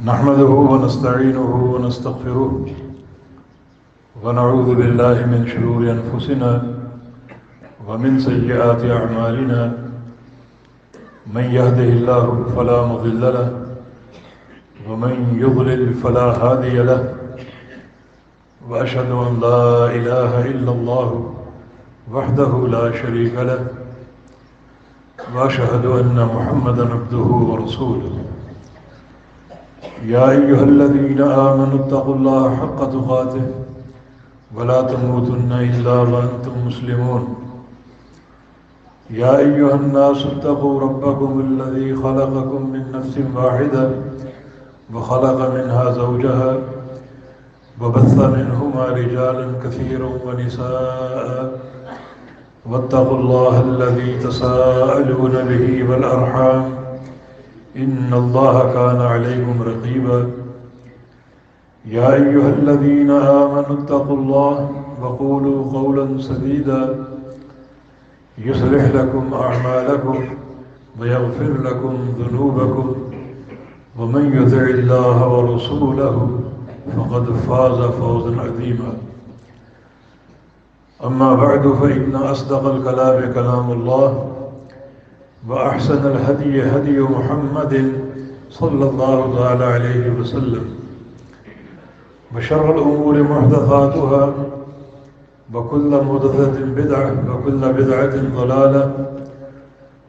نحمده ونستعينه ونستغفره ونعوذ بالله من شرور أنفسنا ومن سيئات أعمالنا من يهده الله فلا مضل له ومن يضلل فلا هادي له وأشهد أن لا إله إلا الله وحده لا شريك له وأشهد أن محمدا عبده ورسوله يا أيها الذين آمنوا اتقوا الله حق تقاته ولا تموتن إلا وأنتم مسلمون يا أيها الناس اتقوا ربكم الذي خلقكم من نفس واحدة وخلق منها زوجها وبث منهما رجالا كثيرا ونساء واتقوا الله الذي تساءلون به والأرحام إن الله كان عليكم رقيبا يا أيها الذين آمنوا اتقوا الله وقولوا قولا سديدا يصلح لكم أعمالكم ويغفر لكم ذنوبكم ومن يطع الله ورسوله فقد فاز فوزا عظيما أما بعد فإن أصدق الكلام كلام الله وأحسن الهدي هدي محمد صلى الله تعالى عليه وسلم وشر الأمور محدثاتها وكل محدثة بدعة وكل بدعة ضلالة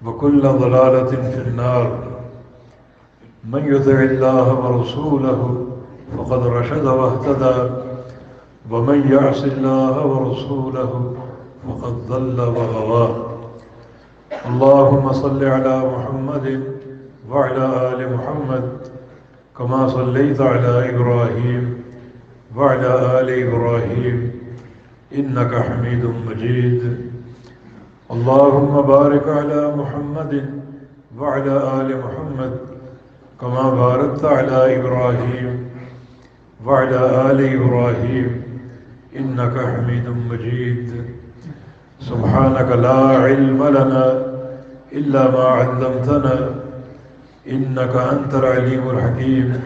وكل ضلالة في النار من يطع الله ورسوله فقد رشد واهتدى ومن يعص الله ورسوله فقد ضل وغوى اللهم صل على محمد وعلى آل محمد كما صليت على إبراهيم وعلى آل إبراهيم إنك حميد مجيد اللهم بارك على محمد وعلى آل محمد كما باركت على إبراهيم وعلى آل إبراهيم إنك حميد مجيد سبحانك لا علم لنا إلا ما علمتنا إنك أنت العليم الحكيم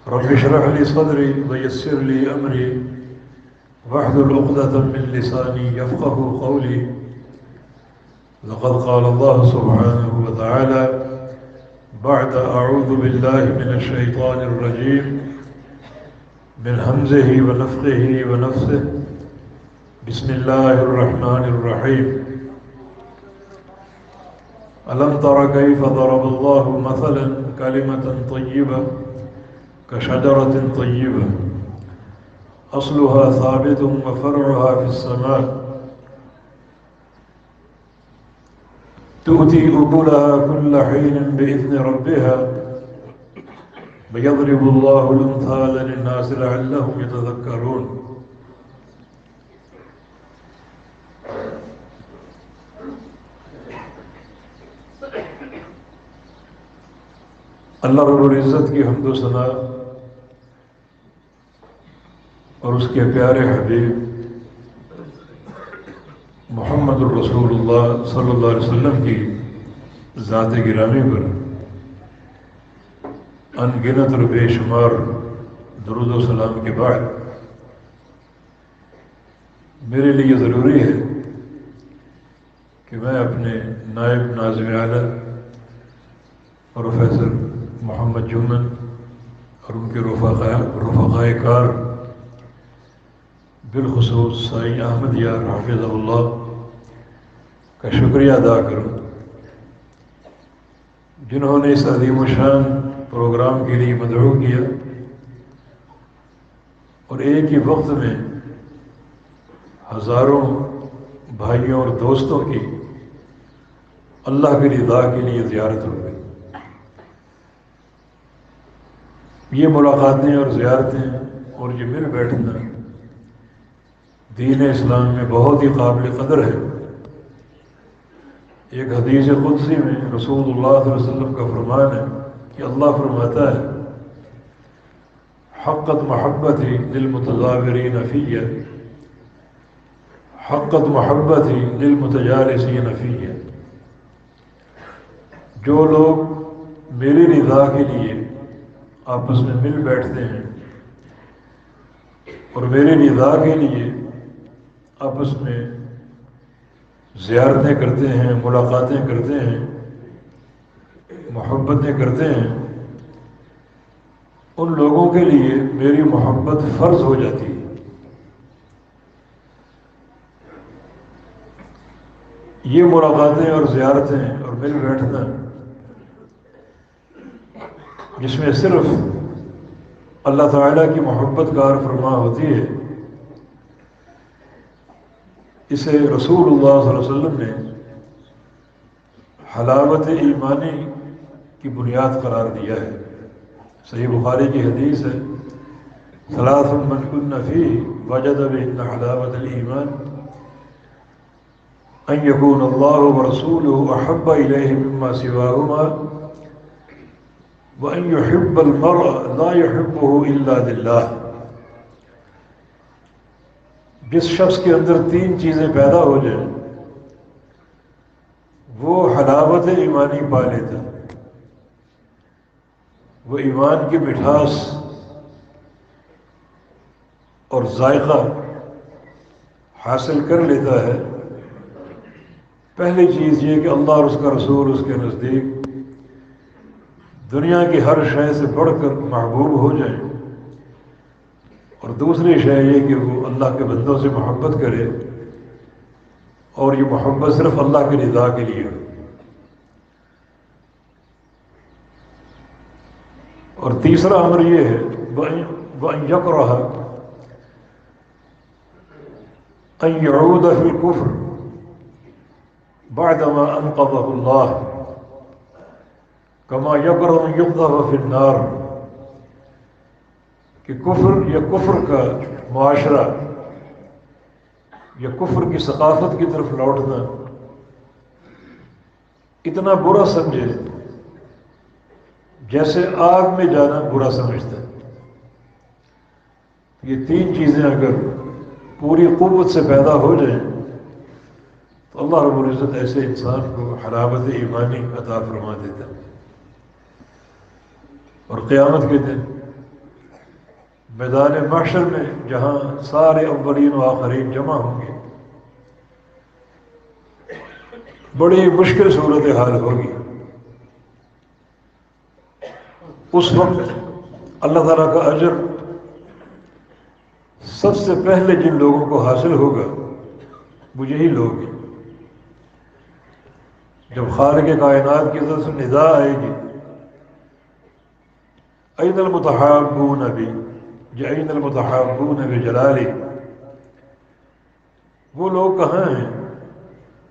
رب اشرح لي صدري ويسر لي أمري واحلل عقدة من لساني يفقه قولي لقد قال الله سبحانه وتعالى بعد أعوذ بالله من الشيطان الرجيم من همزه ونفخه ونفثه بسم الله الرحمن الرحيم ألم تر كيف ضرب الله مثلا كلمة طيبة كشجرة طيبة أصلها ثابت وفرعها في السماء تؤتي أكلها كل حين بإذن ربها ويضرب الله الأمثال للناس لعلهم يتذكرون اللہ رب العزت کی حمد و ثنا اور اس کے پیارے حبیب محمد الرسول اللہ صلی اللہ علیہ وسلم کی ذات گرامی پر ان گنت اور بے شمار درود و سلام کے بعد میرے لیے ضروری ہے کہ میں اپنے نائب ناظم اعلیٰ پروفیسر محمد جمن اور ان کے رفقائے کار بالخصوص سائیں احمد یار حافظ اللہ کا شکریہ ادا کروں جنہوں نے اس عظیم و شان پروگرام کے لیے مدعو کیا اور ایک ہی وقت میں ہزاروں بھائیوں اور دوستوں کی اللہ کی رضا کے لیے زیارت ہو گئی۔ یہ ملاقاتیں اور زیارتیں اور یہ مل بیٹھنا دین اسلام میں بہت ہی قابل قدر ہے۔ ایک حدیث قدسی میں رسول اللہ صلی اللہ علیہ وسلم کا فرمان ہے کہ اللہ فرماتا ہے حقت محبتی للمتظاہرین فیہ حقت محبتی للمتجالسین فیہ، جو لوگ میری رضا کے لیے آپس میں مل بیٹھتے ہیں اور میری رضا کے لیے آپس میں زیارتیں کرتے ہیں، ملاقاتیں کرتے ہیں، محبتیں کرتے ہیں، ان لوگوں کے لیے میری محبت فرض ہو جاتی ہے۔ یہ ملاقاتیں اور زیارتیں اور مل بیٹھنا جس میں صرف اللہ تعالیٰ کی محبت کار فرما ہوتی ہے، اسے رسول اللہ صلی اللہ علیہ وسلم نے حلاوت ایمانی کی بنیاد قرار دیا ہے۔ صحیح بخاری کی حدیث ہے، ثلاث من کن فیہ وجد بہن حلاوت الایمان ان یکون اللہ ورسولہ احب الیہ مما سواہما وان یحب المرء لا یحبہ الا للہ۔ جس شخص کے اندر تین چیزیں پیدا ہو جائیں وہ حلاوت ایمانی پا لیتا ہے، وہ ایمان کی مٹھاس اور ذائقہ حاصل کر لیتا ہے۔ پہلی چیز یہ کہ اللہ اور اس کا رسول اس کے نزدیک دنیا کی ہر شے سے بڑھ کر محبوب ہو جائیں، اور دوسری شے یہ کہ وہ اللہ کے بندوں سے محبت کرے اور یہ محبت صرف اللہ کی رضا کے لیے ہو۔ اور تیسرا امر یہ ہے وَأَن يَكْرَهَ أَن يَعُودَ فِي الْكُفْرِ بَعْدَمَا أَنْقَذَهُ اللَّهُ كَمَا يَكْرَهُ أَن يُقْذَفَ فِي النَّارِ، کہ کفر یا کفر کا معاشرہ یا کفر کی ثقافت کی طرف لوٹنا اتنا برا سمجھے جیسے آگ میں جانا برا سمجھتا ہے۔ یہ تین چیزیں اگر پوری قوت سے پیدا ہو جائیں تو اللہ رب العزت ایسے انسان کو حلاوت ایمانی عطا فرما دیتا ہے، اور قیامت کے دن میدان محشر میں جہاں سارے اولین و آخرین جمع ہوں گے، بڑی مشکل صورتحال ہوگی۔ اس وقت اللہ تعالیٰ کا اجر سب سے پہلے جن لوگوں کو حاصل ہوگا وہ یہی لوگ ہیں۔ جب خالق کائنات کی طرف سے ندا آئے گی این المتحابون بی یا این المتحابون بجلالی، وہ لوگ کہاں ہیں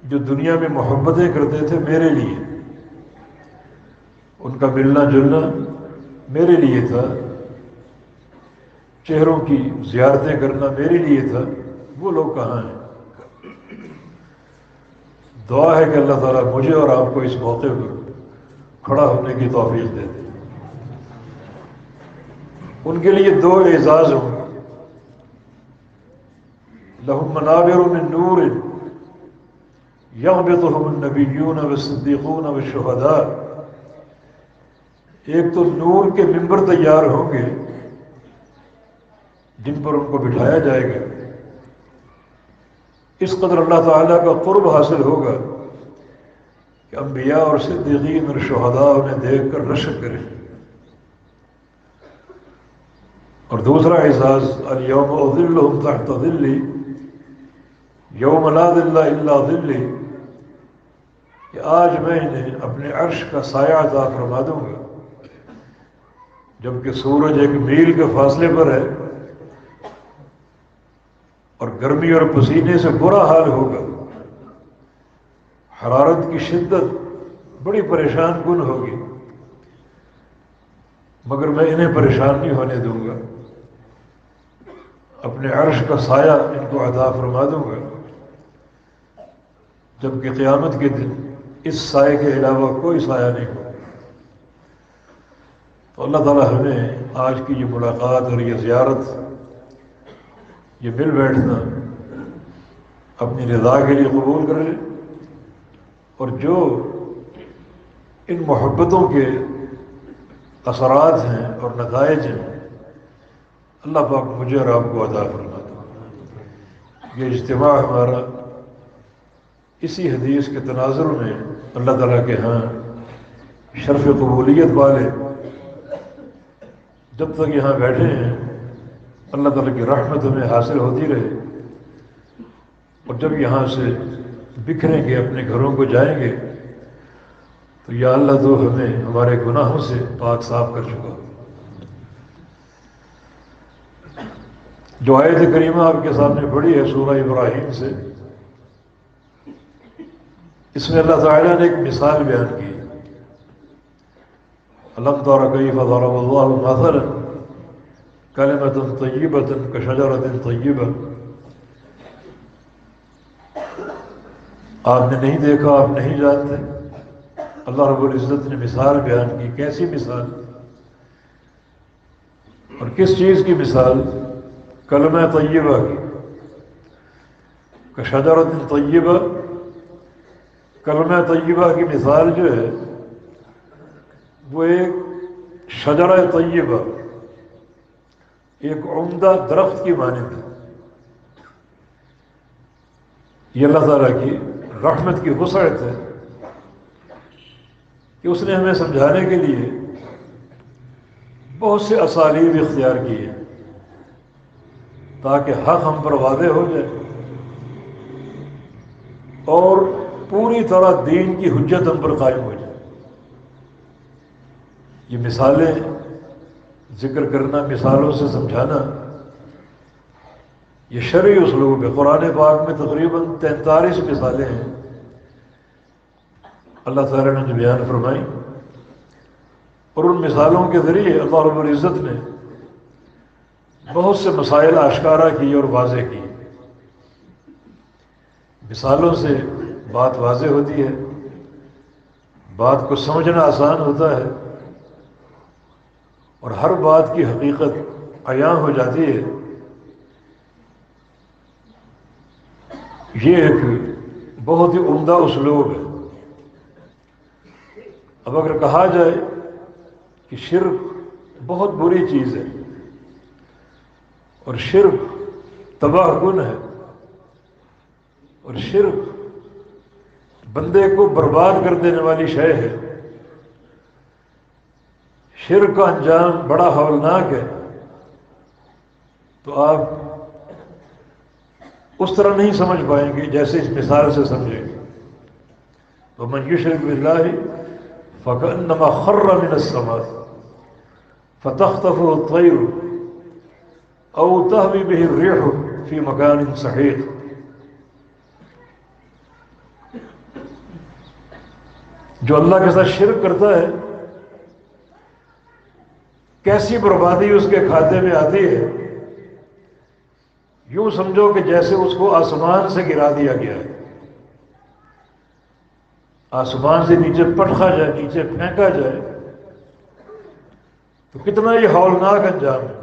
جو دنیا میں محبتیں کرتے تھے میرے لیے، ان کا ملنا جلنا میرے لیے تھا، چہروں کی زیارتیں کرنا میرے لیے تھا، وہ لوگ کہاں ہیں؟ دعا ہے کہ اللہ تعالیٰ مجھے اور آپ کو اس موقع پر کھڑا ہونے کی توفیق دے دے۔ ان کے لیے دو اعزاز ہوں گے، لہم منابر من نور یغبطہم النبیون والصدیقون والشہداء، ایک تو نور کے ممبر تیار ہوں گے جن پر ان کو بٹھایا جائے گا، اس قدر اللہ تعالیٰ کا قرب حاصل ہوگا کہ انبیاء اور صدیقین اور شہداء انہیں دیکھ کر رشک کریں۔ اور دوسرا اعزاز الیوم اظلہم تحت ظلی یوم لا ظل الا ظلی، کہ آج میں انہیں اپنے عرش کا سایہ عطا فرما دوں گا، جبکہ سورج ایک میل کے فاصلے پر ہے اور گرمی اور پسینے سے برا حال ہوگا، حرارت کی شدت بڑی پریشان کن ہوگی، مگر میں انہیں پریشان نہیں ہونے دوں گا، اپنے عرش کا سایہ ان کو عطا فرما دوں گا، جبکہ قیامت کے دن اس سائے کے علاوہ کوئی سایہ نہیں ہوگا۔ تو اللہ تعالیٰ ہمیں آج کی یہ ملاقات اور یہ زیارت، یہ مل بیٹھنا اپنی رضا کے لیے قبول کر لے، اور جو ان محبتوں کے اثرات ہیں اور نتائج ہیں، اللہ پاک مجھے اور آپ کو عطا فرما دے۔ یہ اجتماع ہمارا اسی حدیث کے تناظر میں اللہ تعالیٰ کے ہاں شرف قبولیت والے، جب تک یہاں بیٹھے ہیں اللہ تعالیٰ کی رحمت ہمیں حاصل ہوتی رہے، اور جب یہاں سے بکھریں گے اپنے گھروں کو جائیں گے تو یا اللہ تو ہمیں ہمارے گناہوں سے پاک صاف کر چکا۔ جو آیت کریمہ آپ کے سامنے پڑھی ہے سورہ ابراہیم سے، اس میں اللہ تعالیٰ نے ایک مثال بیان کی، الم تر کیف ضرب اللہ مثلا کلمۃ طیبۃ کشجرۃ طیبہ۔ آپ نے نہیں دیکھا، آپ نہیں جانتے، اللہ رب العزت نے مثال بیان کی۔ کیسی مثال اور کس چیز کی مثال؟ کلمہ طیبہ کی، کشجرۃ طیبہ۔ کلمہ طیبہ کی مثال جو ہے وہ ایک شجرہ طیبہ، ایک عمدہ درخت کی مانند ہے۔ یہ اللہ تعالیٰ کی رحمت کی وسعت ہے کہ اس نے ہمیں سمجھانے کے لیے بہت سے اسالیب اختیار کی ہیں تاکہ حق ہم پر واضح ہو جائے اور پوری طرح دین کی حجت ہم پر قائم ہو جائے۔ یہ مثالیں ذکر کرنا، مثالوں سے سمجھانا، یہ شرعی اسلوب ہے۔ قرآن پاک میں تقریباً 43 مثالیں ہیں اللہ تعالیٰ نے جو بیان فرمائی، اور ان مثالوں کے ذریعے اللہ رب العزت نے بہت سے مسائل آشکارا کی اور واضح کی۔ مثالوں سے بات واضح ہوتی ہے، بات کو سمجھنا آسان ہوتا ہے، اور ہر بات کی حقیقت عیاں ہو جاتی ہے۔ یہ ایک بہت ہی عمدہ اسلوب ہے۔ اب اگر کہا جائے کہ شرک بہت بری چیز ہے اور شرک تباہ کن ہے اور شرک بندے کو برباد کر دینے والی شے ہے، شرک کا انجام بڑا ہولناک ہے، تو آپ اس طرح نہیں سمجھ پائیں گے جیسے اس مثال سے سمجھیں گے۔ وَمَن يُشْرِكْ بِاللَّهِ فَكَأَنَّمَا خَرَّ مِنَ السَّمَاءِ فَتَخْطَفُهُ الطَّيْرُ أَوْ تَهْوِي بِهِ الرِّيحُ فِي مَكَانٍ سَحِيقٍ۔ جو اللہ کے ساتھ شرک کرتا ہے، کیسی بربادی اس کے کھاتے میں آتی ہے، یوں سمجھو کہ جیسے اس کو آسمان سے گرا دیا گیا ہے، آسمان سے نیچے پٹخا جائے، نیچے پھینکا جائے، تو کتنا یہ ہولناک انجام ہے۔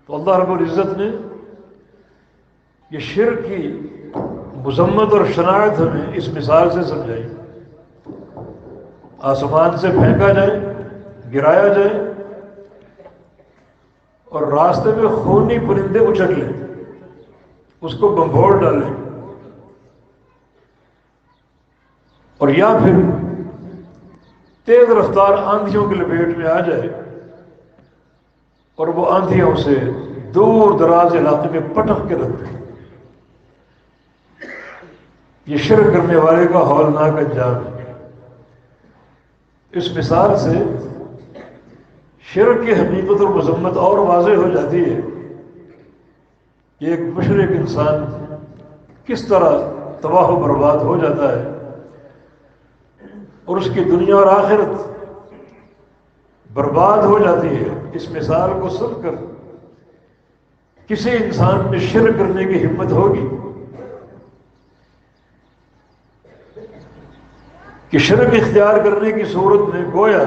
تو اللہ رب العزت نے یہ شرک کی مذمت اور شناعت ہمیں اس مثال سے سمجھائی۔ آسمان سے پھینکا جائے، گرایا جائے، اور راستے میں خونی پرندے اچک لیں، اس کو بمبھوڑ ڈالیں، اور یا پھر تیز رفتار آندھیوں کی لپیٹ میں آ جائے اور وہ آندھیوں سے دور دراز علاقے میں پٹک کے رکھ دیں۔ یہ شرک کرنے والے کا ہولناک انجام ہے۔ اس مثال سے شرک کی حقیقت اور مذمت اور واضح ہو جاتی ہے کہ ایک مشرک انسان کس طرح تباہ و برباد ہو جاتا ہے، اور اس کی دنیا اور آخرت برباد ہو جاتی ہے۔ اس مثال کو سن کر کسی انسان میں شرک کرنے کی ہمت ہوگی کہ شرک اختیار کرنے کی صورت میں گویا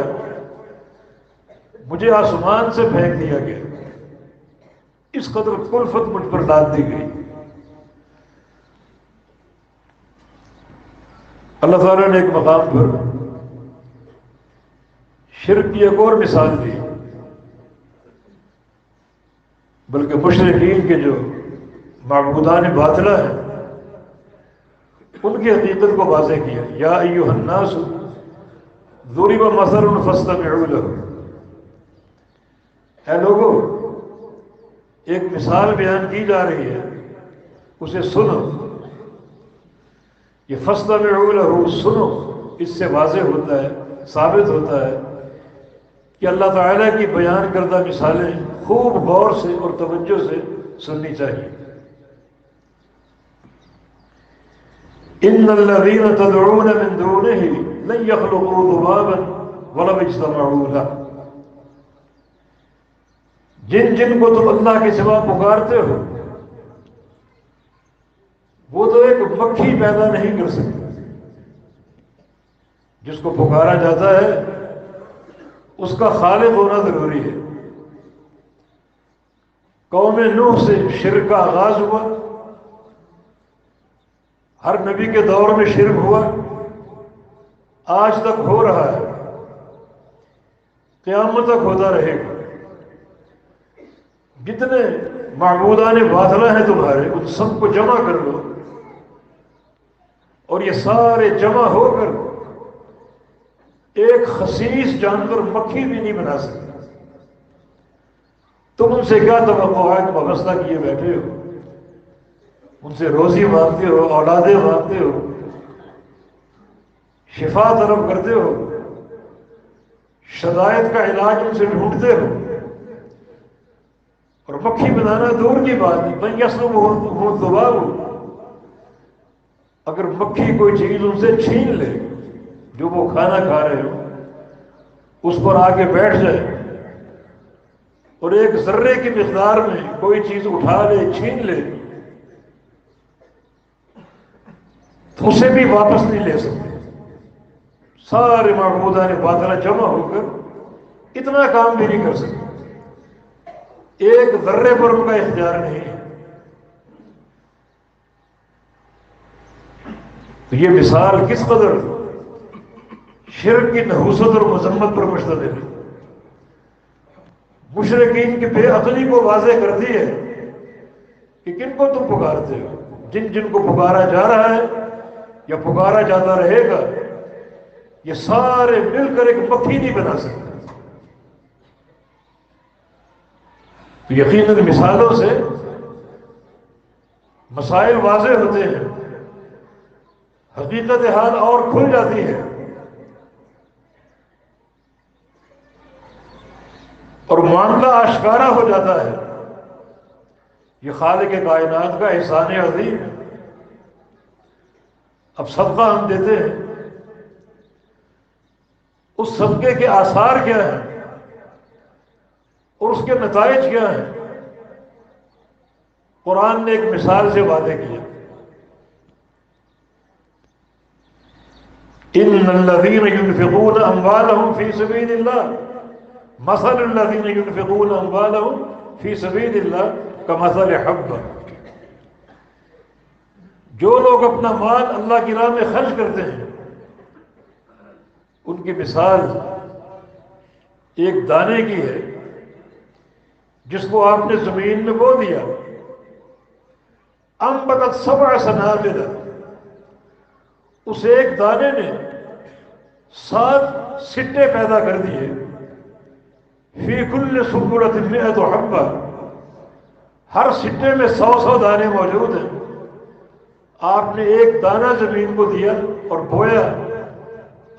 مجھے آسمان سے پھینک دیا گیا، اس قدر کلفت مجھ پر ڈال دی گئی۔ اللہ تعالیٰ نے ایک مقام پر شرک کی ایک اور مثال دی، بلکہ مشرکین کے جو معبودان باطلہ ہیں ان کی حقیقت کو واضح کیا، یا ایھا الناس ضرب مثل فاستمعوا له، اے لوگو ایک مثال بیان کی جا رہی ہے، اسے سنو۔ یہ فاستمعوا له، سنو، اس سے واضح ہوتا ہے، ثابت ہوتا ہے کہ اللہ تعالیٰ کی بیان کردہ مثالیں خوب غور سے اور توجہ سے سننی چاہیے۔ ان الذين تدعون من دونه لن يخلقوا ذبابا ولو اجتمعوا له، جن جن کو تم اللہ کے سوا پکارتے ہو وہ تو ایک مکھی پیدا نہیں کر سکتے۔ جس کو پکارا جاتا ہے اس کا خالق ہونا ضروری ہے۔ قوم نوح سے شرک کا آغاز ہوا، ہر نبی کے دور میں شرک ہوا، آج تک ہو رہا ہے، قیامت تک ہوتا رہے گا۔ جتنے معبودان باطلہ ہیں تمہارے ان سب کو جمع کر لو اور یہ سارے جمع ہو کر ایک خسیس جانور مکھی بھی نہیں بنا سکتے۔ تم ان سے کیا توقعات وابستہ کیے بیٹھے ہو؟ ان سے روزی مانگتے ہو، اولادیں مانگتے ہو، شفا طلب کرتے ہو، شدائد کا علاج ان سے ڈھونڈتے ہو، اور مکھی بنانا دور کی بات ہے۔ من یسلبہ الذباب، اگر مکھی کوئی چیز ان سے چھین لے جو وہ کھانا کھا رہے ہو، اس پر آ کے بیٹھ جائے اور ایک ذرے کی مقدار میں کوئی چیز اٹھا لے، چھین لے، تو اسے بھی واپس نہیں لے سکتے۔ سارے معبودان باطلہ جمع ہو کر اتنا کام بھی نہیں کر سکتے، ایک ذرے پر ان کا اختیار نہیں ہے۔ تو یہ مثال کس قدر شرک کی نحوست اور مذمت پر مشتمل ہے۔ مشرکین کی بے عقلی کو واضح کرتی ہے کہ کن کو تم پکارتے ہو۔ جن جن کو پکارا جا رہا ہے یا پکارا جاتا رہے گا، یہ سارے مل کر ایک مکھی نہیں بنا سکتے۔ تو یقیناً مثالوں سے مسائل واضح ہوتے ہیں، حقیقت حال اور کھل جاتی ہے، اور معاملہ آشکارا ہو جاتا ہے۔ یہ خالق کائنات کا احسان عظیم ہے۔ اب صدقہ ہم دیتے ہیں، اس صدقے کے آثار کیا ہیں اور اس کے نتائج کیا ہیں، قرآن نے ایک مثال سے واضح کیا۔ ان الذين ينفقون اموالهم في سبيل الله مثل الذين ينفقون اموالهم في سبيل الله كمثل حبة، جو لوگ اپنا مال اللہ کی راہ میں خرچ کرتے ہیں ان کی مثال ایک دانے کی ہے جس کو آپ نے زمین میں بو دیا، انبتت 7 سنابل، اس ایک دانے نے 7 سٹے پیدا کر دیے، فی کل سنبلۃ 100 حبہ، ہر سٹے میں 100 دانے موجود ہیں۔ آپ نے ایک دانہ زمین کو دیا اور بویا،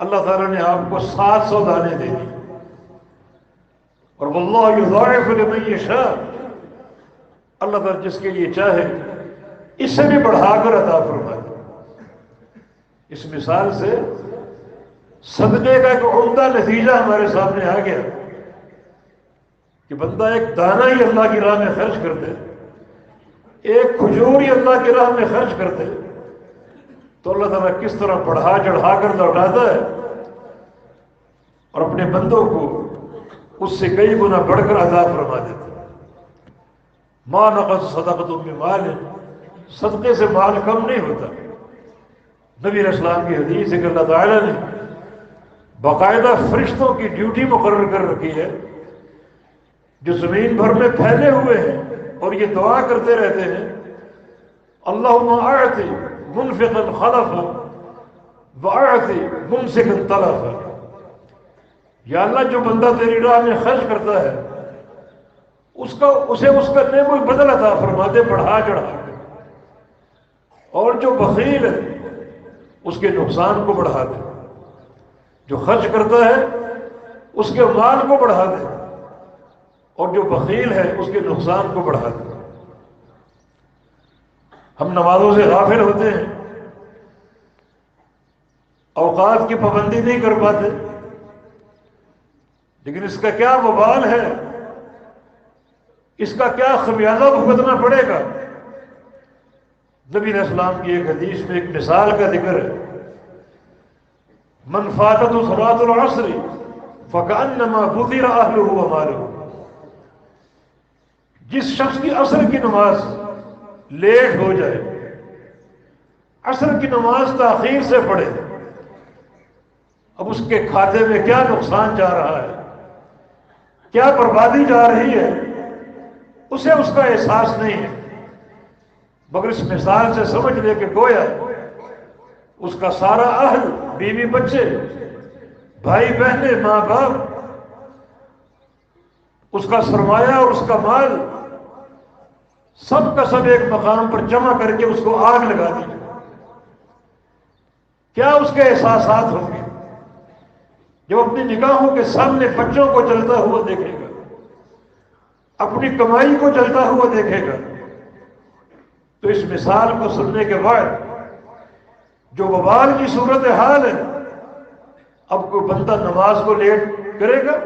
اللہ تعالیٰ نے آپ کو 700 دانے دے دی۔ اور واللہ یضاعف لمن یشاء، اللہ تعالیٰ جس کے لیے چاہے اس سے بھی بڑھا کر عطا فرمائے۔ اس مثال سے صدقے کا ایک عمدہ نتیجہ ہمارے سامنے آ گیا کہ بندہ ایک دانہ ہی اللہ کی راہ میں خرچ کر دے، ایک کھجور ہی اللہ کی راہ میں خرچ کر دے، تو اللہ تعالیٰ کس طرح بڑھا چڑھا کر لوٹاتا ہے اور اپنے بندوں کو اس سے کئی گنا بڑھ کر عطا فرما دیتا ہے۔ ما نقص صدقۃ من مال، صدقے سے مال کم نہیں ہوتا۔ نبی علیہ السلام کی حدیث ہے کہ اللہ تعالیٰ نے باقاعدہ فرشتوں کی ڈیوٹی مقرر کر رکھی ہے جو زمین بھر میں پھیلے ہوئے ہیں اور یہ دعا کرتے رہتے ہیں اللہم اعطِ منفقا خلفا واعطِ ممسکا تلفا، یا اللہ جو بندہ تیری راہ میں خرچ کرتا ہے اسے اس کرنے کو بدل عطا فرما دے بڑھا چڑھا کے، اور جو بخیل ہے اس کے نقصان کو بڑھا دے، جو خرچ کرتا ہے اس کے مال کو بڑھا دے اور جو بخیل ہے اس کے نقصان کو بڑھا دے۔ ہم نمازوں سے غافل ہوتے ہیں، اوقات کی پابندی نہیں کر پاتے، لیکن اس کا کیا وبال ہے، اس کا کیا خمیازہ بھگتنا پڑے گا۔ نبی علیہ السلام کی ایک حدیث میں ایک مثال کا ذکر ہے، من فاتت صلاۃ العصر فکأنما بطر اہلہ ومالہ، جس شخص کی عصر کی نماز لیٹ ہو جائے، عصر کی نماز تاخیر سے پڑھے، اب اس کے کھاتے میں کیا نقصان جا رہا ہے، کیا بربادی جا رہی ہے، اسے اس کا احساس نہیں ہے، مگر اس مثال سے سمجھ لے کہ گویا اس کا سارا اہل، بیوی بچے، بھائی بہنیں، ماں باپ، اس کا سرمایہ اور اس کا مال سب کا سب ایک مقام پر جمع کر کے اس کو آگ لگا دی، کیا اس کے احساسات ہوں گے جب اپنی نگاہوں کے سامنے بچوں کو جلتا ہوا دیکھے گا، اپنی کمائی کو جلتا ہوا دیکھے گا۔ تو اس مثال کو سننے کے بعد جو وبال کی صورت حال ہے، اب کوئی بندہ نماز کو لیٹ کرے گا،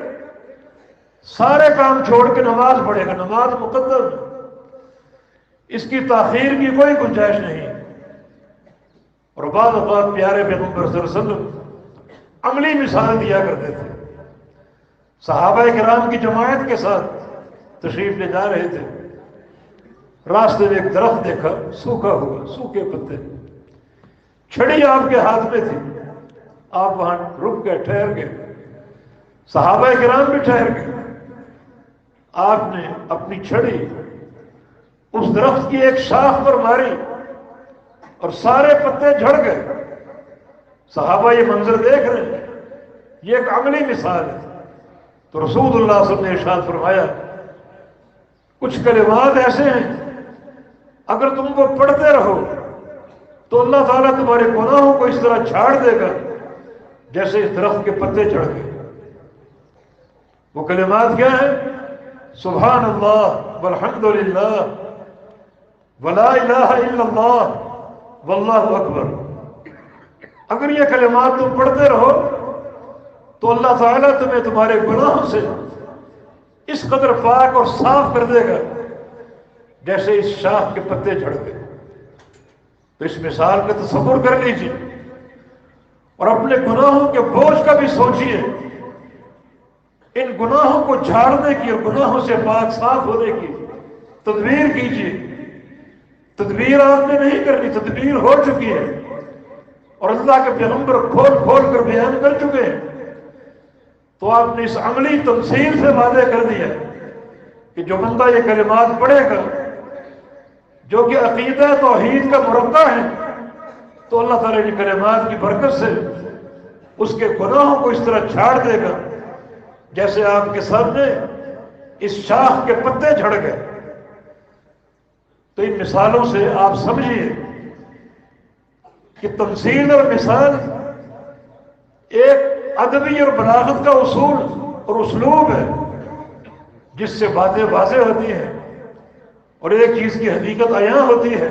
سارے کام چھوڑ کے نماز پڑھے گا، نماز مقدم ہے، اس کی تاخیر کی کوئی گنجائش نہیں۔ اور بعض اوقات پیارے پیغمبر صلی اللہ علیہ وسلم عملی مثال دیا کرتے تھے، صحابہ کرام کی جماعت کے ساتھ تشریف لے جا رہے تھے، راستے میں ایک درخت دیکھا، سوکھا ہوا، سوکھے پتے، چھڑی آپ کے ہاتھ میں تھی، آپ وہاں رک گئے، ٹھہر گئے، صحابہ کرام بھی ٹھہر گئے، آپ نے اپنی چھڑی اس درخت کی ایک شاخ پر ماری اور سارے پتے جھڑ گئے۔ صحابہ یہ منظر دیکھ رہے ہیں، یہ ایک عملی مثال ہے۔ تو رسول اللہ صلی اللہ علیہ وسلم نے ارشاد فرمایا، کچھ کلمات ایسے ہیں اگر تم کو پڑھتے رہو تو اللہ تعالیٰ تمہارے گناہوں کو اس طرح جھاڑ دے گا جیسے اس درخت کے پتے جھڑ گئے۔ وہ کلمات کیا ہیں؟ سبحان اللہ والحمد للہ ولا الہ الا اللہ واللہ اکبر۔ اگر یہ کلمات تم پڑھتے رہو تو اللہ تعالیٰ تمہیں تمہارے گناہوں سے اس قدر پاک اور صاف کر دے گا جیسے اس شاخ کے پتے جھڑ گئے۔ تو اس مثال کا تصور کر لیجیے اور اپنے گناہوں کے بوجھ کا بھی سوچیے، ان گناہوں کو جھاڑنے کی اور گناہوں سے پاک صاف ہونے کی تدبیر کیجیے۔ تدبیر آپ نے نہیں کرنی، تدبیر ہو چکی ہے اور اللہ کے پیغمبر کھول کھول کر بیان کر چکے ہیں۔ تو آپ نے اس عملی تمثیل سے واضح کر دیا کہ جو بندہ یہ کلمات پڑھے گا جو کہ عقیدہ توحید کا مربع ہے، تو اللہ تعالیٰ کی کلمات کی برکت سے اس کے گناہوں کو اس طرح جھاڑ دے گا جیسے آپ کے سامنے اس شاخ کے پتے جھڑ گئے۔ تو ان مثالوں سے آپ سمجھیے کہ تمثیل اور مثال ایک ادبی اور بلاغت کا اصول اور اسلوب ہے جس سے باتیں واضح ہوتی ہیں اور ایک چیز کی حقیقت عیاں ہوتی ہے۔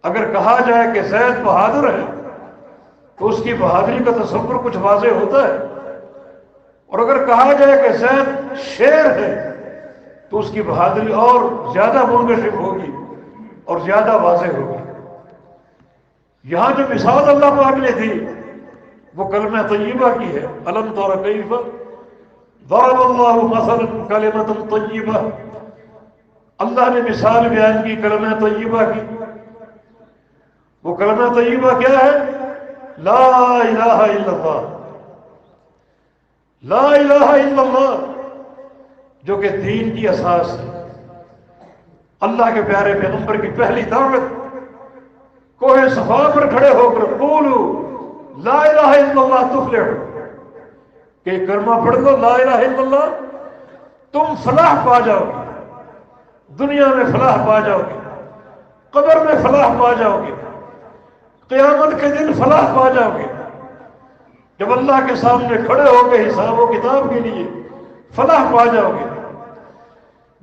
اگر کہا جائے کہ زید بہادر ہے تو اس کی بہادری کا تصور کچھ واضح ہوتا ہے، اور اگر کہا جائے کہ زید شیر ہے تو اس کی بہادری اور زیادہ منکشف ہوگی اور زیادہ واضح ہوگی۔ یہاں جو مثال اللہ پاک نے دی وہ کلمہ طیبہ کی ہے، الم تر کیف ضرب اللہ مثلا کلمۃ طیبہ، اللہ نے مثال بیان کی کلمہ طیبہ کی۔ وہ کلمہ طیبہ کیا ہے؟ لا الہ الا اللہ لا الہ الا اللہ جو کہ دین کی اساس ہے، اللہ کے پیارے پیغمبر کی پہلی دعوت کوہ صفا پر کھڑے ہو کر قولوا لا الہ الا اللہ تفلحوا، کہ کلمہ پڑھ دو لا الہ الا اللہ، تم فلاح پا جاؤ گے، دنیا میں فلاح پا جاؤ گے، قبر میں فلاح پا جاؤ گے، قیامت کے دن فلاح پا جاؤ گے، جب اللہ کے سامنے کھڑے ہو کے حساب و کتاب کے لیے فلاح پا جاؤ گے،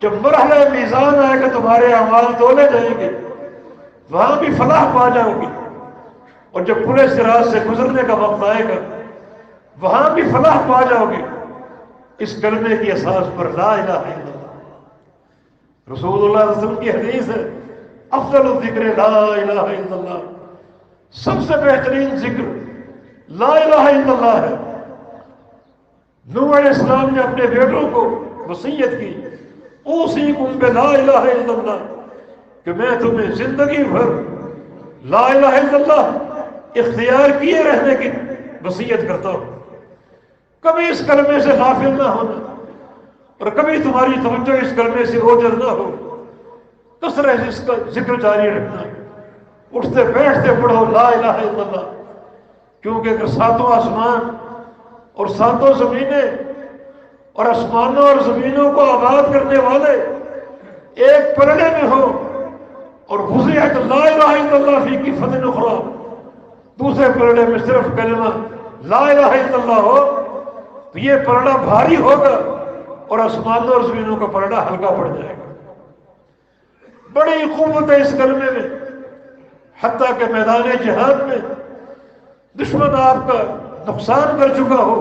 جب مرحلہ میزان آئے گا تمہارے اعمال تولے جائیں گے وہاں بھی فلاح پا جاؤ گے، اور جب پورے صراط سے گزرنے کا وقت آئے گا وہاں بھی فلاح پا جاؤ گے اس کلمے کی اساس پر لا الہ الا اللہ۔ رسول اللہ صلی اللہ علیہ وسلم کی حدیث ہے افضل الذکر لا الہ الا اللہ، سب سے بہترین ذکر لا الہ الا اللہ ہے۔ نوح علیہ السلام نے اپنے بیٹوں کو وصیت کی اوصیکم بلا الہ الا اللہ، کہ میں تمہیں زندگی بھر لا الہ الا اللہ اختیار کیے رہنے کی وصیت کرتا ہوں، کبھی اس کلمے سے غافل نہ ہونا اور کبھی تمہاری توجہ اس کلمے سے اوجھل نہ ہو، کثرت اس کا ذکر جاری رکھنا، اٹھتے بیٹھتے پڑھو لا الہ الا اللہ، کیونکہ اگر ساتوں آسمان اور ساتوں زمینیں اور آسمانوں اور زمینوں کو آباد کرنے والے ایک پلڑے میں ہو اور وضعت لا الہ الا اللہ فی کفۃ اخری، دوسرے پلڑے میں صرف کلمہ لا الہ الا اللہ ہو تو یہ پلڑا بھاری ہوگا اور آسمانوں اور زمینوں کا پلڑا ہلکا پڑ جائے گا۔ بڑی قوت ہے اس کلمے میں، حتیٰ کہ میدان جہاد میں دشمن آپ کا نقصان کر چکا ہو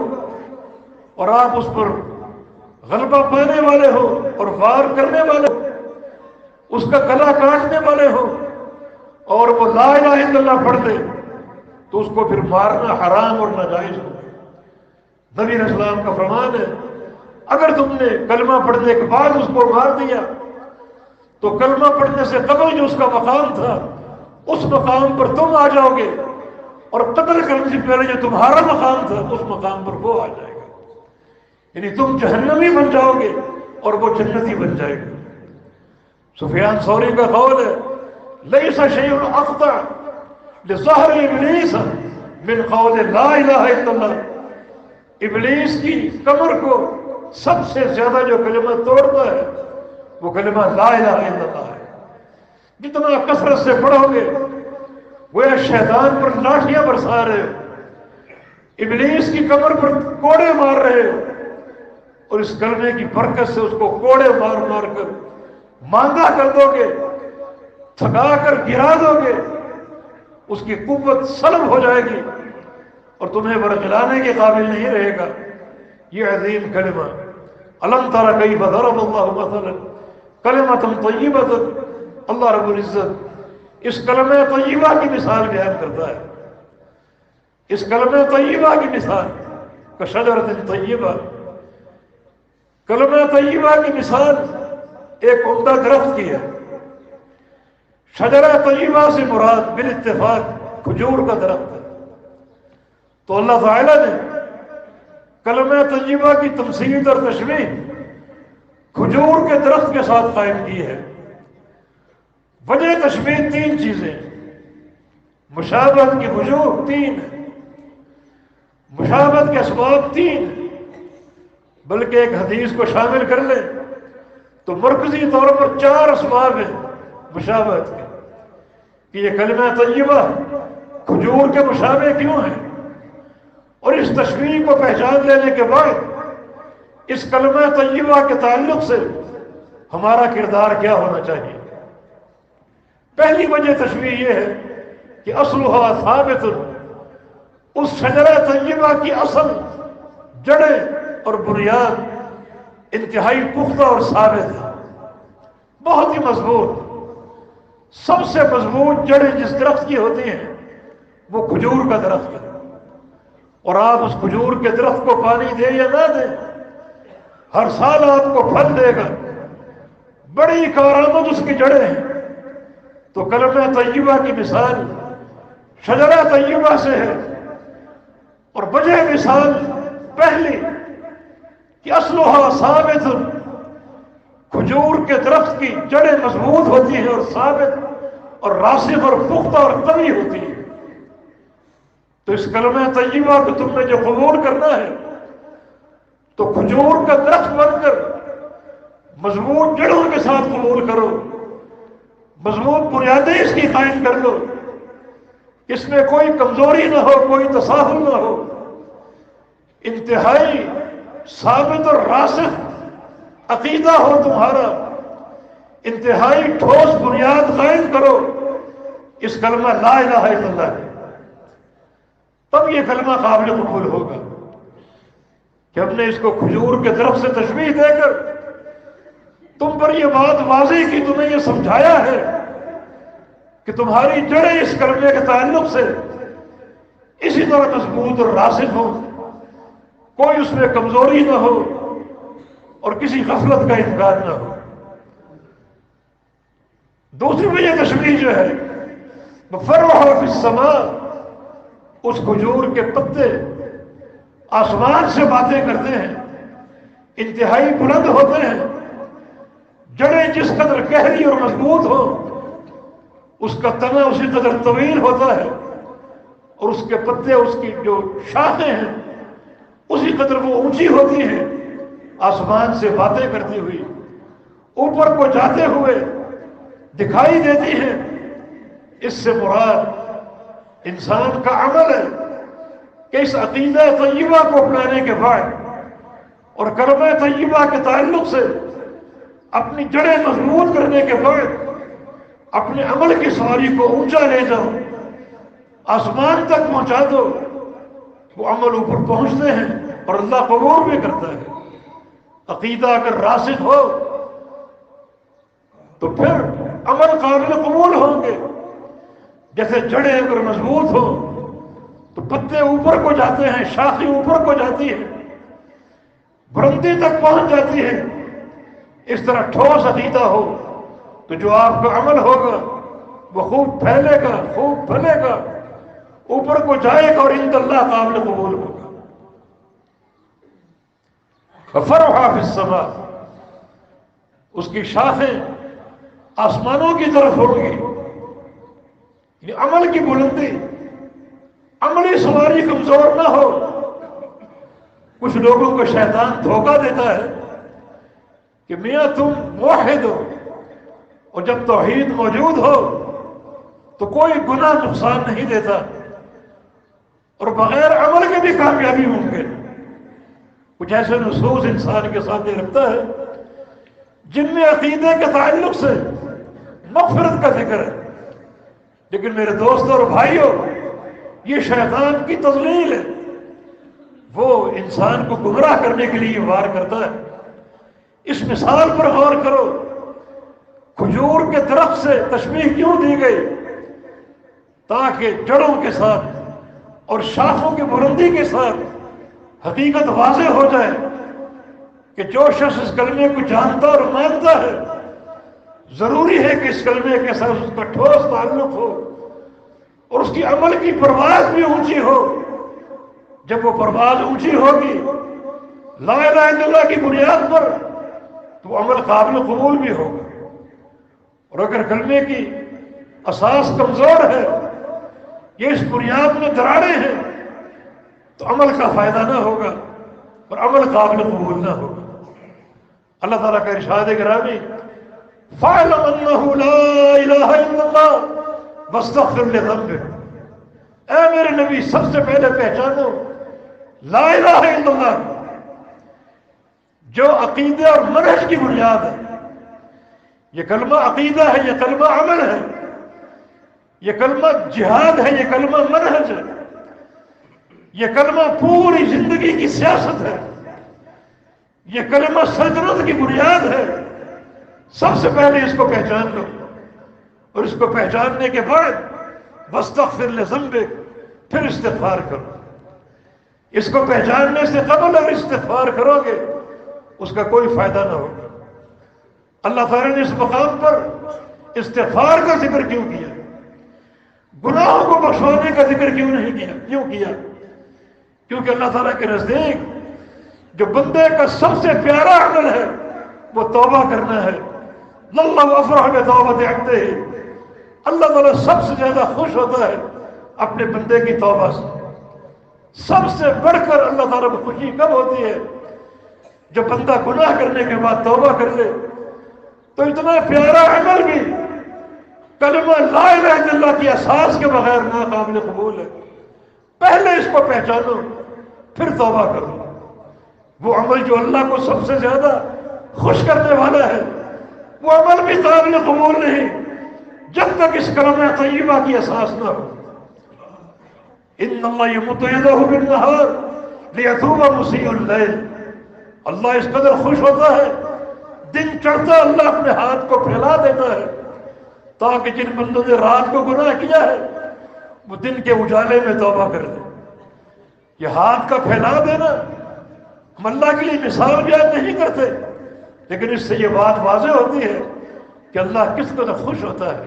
اور آپ اس پر غلبہ پانے والے ہو اور وار کرنے والے ہو، اس کا گلا کاٹنے والے ہو اور وہ لا الہ الا اللہ پڑھ دے تو اس کو پھر مارنا حرام اور ناجائز ہو۔ نبی علیہ السلام کا فرمان ہے اگر تم نے کلمہ پڑھنے کے بعد اس کو مار دیا تو کلمہ پڑھنے سے قبل جو اس کا مقام تھا اس مقام پر تم آ جاؤ گے، اور قتل کرنے سے پہلے جو تمہارا مقام تھا اس مقام پر وہ آ جائے گا، یعنی تم جہنمی بن جاؤ گے اور وہ جنتی بن جائے گا۔ سفیان ثوری کا قول ہے لیس شیء اقطع لظہر ابلیس من قول لا الہ الا اللہ، ابلیس کی کمر کو سب سے زیادہ جو کلمہ توڑتا ہے وہ کلمہ لا الہ الا اللہ ہے۔ جتنا کثرت سے پڑھو گے وہ شیطان پر لاٹھیاں برسا رہے ہو، ابلیس کی کمر پر کوڑے مار رہے ہو، اور اس کلمے کی برکت سے اس کو کوڑے مار مار کر ماندہ کر دو گے، تھکا کر گرا دو گے، اس کی قوت سلب ہو جائے گی اور تمہیں برگلانے کے قابل نہیں رہے گا۔ یہ عظیم کلمہ الم تر کیف ضرب اللہ مثلا کلمۃ طیبۃ، اللہ رب العزت اس کلمہ طیبہ کی مثال بیان کرتا ہے۔ اس کلمہ طیبہ کی مثال کشجرۃ طیبہ، کلمہ طیبہ کی مثال ایک عمدہ درخت کی ہے۔ شجرہ طیبہ سے مراد بالاتفاق کھجور کا درخت ہے، تو اللہ تعالیٰ نے کلمہ طیبہ کی تمثیل اور تشبیہ کھجور کے درخت کے ساتھ قائم کی ہے۔ وجہ تشبیہ تین چیزیں، مشابہت کی وجوہ تین ہے، مشابہت کے اسباب تین ہیں، بلکہ ایک حدیث کو شامل کر لیں تو مرکزی طور پر چار اسباب ہیں مشابہت کے، کہ یہ کلمہ طیبہ کھجور کے مشابہ کیوں ہیں، اور اس تشبیہ کو پہچان لینے کے بعد اس کلمہ طیبہ کے تعلق سے ہمارا کردار کیا ہونا چاہیے۔ پہلی وجہ تشبیہ یہ ہے کہ اصلھا ثابت، اس شجرہ طیبہ کی اصل، جڑیں اور بنیاد انتہائی پختہ اور ثابت ہے، بہت ہی مضبوط۔ سب سے مضبوط جڑیں جس درخت کی ہوتی ہیں وہ کھجور کا درخت ہے، اور آپ اس کھجور کے درخت کو پانی دیں یا نہ دیں ہر سال آپ کو پھل دے گا، بڑی کارآمد اس کی جڑیں ہیں۔ تو کلمہ طیبہ کی مثال شجرہ طیبہ سے ہے، اور وجہ مثال پہلی کہ اصلها ثابت، کھجور کے درخت کی جڑیں مضبوط ہوتی ہیں اور ثابت اور راسخ اور پختہ اور قوی ہوتی ہیں۔ تو اس کلمہ طیبہ کو تم نے جو قبول کرنا ہے تو کھجور کا درخت بن کر مضبوط جڑوں کے ساتھ قبول کرو، مضبوط بنیادیں اس کی قائم کر لو، اس میں کوئی کمزوری نہ ہو، کوئی تساہل نہ ہو، انتہائی ثابت اور راسخ عقیدہ ہو تمہارا، انتہائی ٹھوس بنیاد قائم کرو اس کلمہ لا الہ الا اللہ ہے، تب یہ کلمہ قابل قبول ہوگا۔ کہ ہم نے اس کو کھجور کے درخت سے تشبیہ دے کر تم پر یہ بات واضح کی، تمہیں یہ سمجھایا ہے کہ تمہاری جڑیں اس کلمے کے تعلق سے اسی طرح مضبوط اور راسخ ہو، کوئی اس میں کمزوری نہ ہو اور کسی غفلت کا امکان نہ ہو۔ دوسری وجہ تشبیہ جو ہے فَرْعُهَا فِي السَّمَاءِ، اس کھجور کے پتے آسمان سے باتیں کرتے ہیں، انتہائی بلند ہوتے ہیں، جڑیں جس قدر گہری اور مضبوط ہو اس کا تنا اسی قدر طویل ہوتا ہے، اور اس کے پتے، اس کی جو شاخیں ہیں اسی قدر وہ اونچی ہوتی ہیں، آسمان سے باتیں کرتی ہوئی اوپر کو جاتے ہوئے دکھائی دیتی ہیں۔ اس سے مراد انسان کا عمل ہے کہ اس عقیدہ طیبہ کو اپنانے کے بعد اور کلمہ طیبہ کے تعلق سے اپنی جڑیں مضبوط کرنے کے بعد اپنے عمل کی سواری کو اونچا لے جاؤ، آسمان تک پہنچا دو، وہ عمل اوپر پہنچتے ہیں اور اللہ قبول بھی کرتا ہے۔ عقیدہ اگر راسخ ہو تو پھر عمل قابل قبول ہوں گے، جیسے جڑیں اگر مضبوط ہو تو پتے اوپر کو جاتے ہیں، شاخیں اوپر کو جاتی ہیں، بلندی تک پہنچ جاتی ہے۔ اس طرح ٹھوس عقیدہ ہو تو جو آپ کا عمل ہوگا وہ خوب پھیلے گا، خوب پھلے گا، اوپر کو جائے گا اور عند اللہ قابل قبول ہوگا۔ فَفَرْعُهَا فِي السَّمَاءِ، اس کی شاخیں آسمانوں کی طرف ہوگی، یہ عمل کی بلندی، عملی سواری کمزور نہ ہو۔ کچھ لوگوں کو شیطان دھوکہ دیتا ہے کہ میاں تم موحد ہو اور جب توحید موجود ہو تو کوئی گناہ نقصان نہیں دیتا اور بغیر عمل کے بھی کامیابی ممکن۔ کچھ ایسے نصوص انسان کے سامنے رکھتا ہے جن میں عقیدے کے تعلق سے مغفرت کا ذکر ہے، لیکن میرے دوستوں اور بھائیوں یہ شیطان کی تضلیل ہے، وہ انسان کو گمراہ کرنے کے لیے وار کرتا ہے۔ اس مثال پر غور کرو، کھجور کے درخت سے تشبیہ کیوں دی گئی؟ تاکہ جڑوں کے ساتھ اور شاخوں کی بلندی کے ساتھ حقیقت واضح ہو جائے کہ جو شخص اس کلمے کو جانتا اور مانتا ہے ضروری ہے کہ اس کلمے کے ساتھ اس کا ٹھوس تعلق ہو اور اس کی عمل کی پرواز بھی اونچی ہو۔ جب وہ پرواز اونچی ہوگی لا الہ الا اللہ کی بنیاد پر تو وہ عمل قابل قبول بھی ہوگا، اور اگر کلمے کی اساس کمزور ہے، یہ اس بنیاد میں دراڑیں ہیں، تو عمل کا فائدہ نہ ہوگا اور عمل قابل قبول نہ ہوگا۔ اللہ تعالیٰ کا ارشاد گرامی فَاعْلَمْ أَنَّهُ لَا إِلَهَ إِلَّا اللَّهُ وَاسْتَغْفِرْ لِذَنبِكَ، اے میرے نبی سب سے پہلے پہچانو لا الہ الا اللہ جو عقیدے اور منہج کی بنیاد ہے۔ یہ کلمہ عقیدہ ہے، یہ کلمہ عمل ہے، یہ کلمہ جہاد ہے، یہ کلمہ منہج ہے، یہ کلمہ پوری زندگی کی سیاست ہے، یہ کلمہ سلطنت کی بنیاد ہے۔ سب سے پہلے اس کو پہچان لو، اور اس کو پہچاننے کے بعد واستغفر لذنبک، پھر استغفار کرو۔ اس کو پہچاننے سے قبل اگر استغفار کرو گے اس کا کوئی فائدہ نہ ہوگا۔ اللہ تعالیٰ نے اس مقام پر استغفار کا ذکر کیوں کیا؟ گناہوں کو بخشوانے کا ذکر کیوں نہیں کیا؟ کیوں کیا؟ کیونکہ اللہ تعالیٰ کے نزدیک جو بندے کا سب سے پیارا عمل ہے وہ توبہ کرنا ہے. اللہ افرح بتوبۃ عبدہ، اللہ تعالیٰ سب سے زیادہ خوش ہوتا ہے اپنے بندے کی توبہ سے. سب سے بڑھ کر اللہ تعالیٰ کو خوشی کب ہوتی ہے؟ جب بندہ گناہ کرنے کے بعد توبہ کر لے. تو اتنا پیارا عمل بھی کلمہ لا الہ الا اللہ کی اساس کے بغیر ناقابل قبول ہے. پہلے اس کو پہچانو پھر توبہ کرو. وہ عمل جو اللہ کو سب سے زیادہ خوش کرنے والا ہے وہ عمل بھی قابل قبول نہیں جب تک اس کلمہ طیبہ کی اساس نہ ہو. ان اللہ یمد یدہ بالنہار لیتوب مسیء اللیل، اللہ اس قدر خوش ہوتا ہے دن چڑھتا اللہ اپنے ہاتھ کو پھیلا دیتا ہے تاکہ جن بندوں نے رات کو گناہ کیا ہے وہ دن کے اجالے میں توبہ کر دیں. یہ ہاتھ کا پھیلا دینا ہم اللہ کے لیے مثال بیان نہیں کرتے، لیکن اس سے یہ بات واضح ہوتی ہے کہ اللہ کس قدر خوش ہوتا ہے.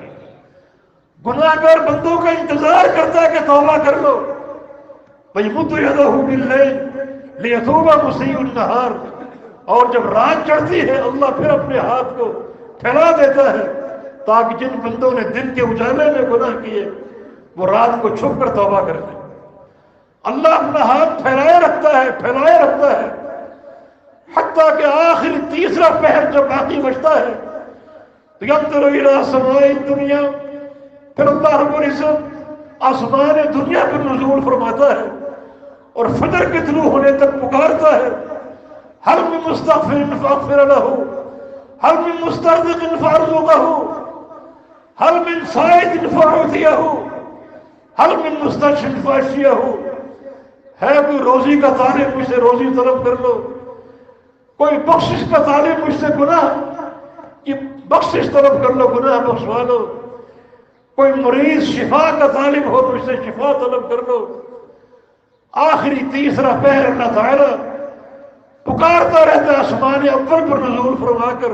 گناہ گار بندوں کا انتظار کرتا ہے کہ توبہ کر لو. وَيَمُدُّ يَدَهُ بِاللَّيْلِ لِيَتُوبَ مُسِيءُ النَّهَارِ، اور جب رات چڑھتی ہے اللہ پھر اپنے ہاتھ کو پھیلا دیتا ہے تاکہ جن بندوں نے دن کے اجالے میں گناہ کیے وہ رات کو چھپ کر توبہ کر دیں. اللہ اپنا ہاتھ پھیلائے رکھتا ہے حتیٰ کہ آخر تیسرا پہر جب باقی بچتا ہے تو ينظر إلى سماء الدنیا، پھر اللہ رب العزت آسمان دنیا پر نزول فرماتا ہے اور فجر کے طلوع ہونے تک پکارتا ہے هل من مستغفر فاغفر له، هل من مسترزق فارزقه، هل من صائد فاعطيه، هل من مستشفى فاشفيه. ہے کوئی روزی کا طالب مجھ سے روزی طلب کر لو، کوئی بخشش کا طالب مجھ سے گناہ کی بخشش طلب کر لو، گناہ بخشوا لو. کوئی مریض شفا کا طالب ہو تو اس سے شفا طلب کر لو. آخری تیسرا پہر اللہ تعالیٰ پکارتا رہتا ہے آسمان اول پر نزول فرما کر.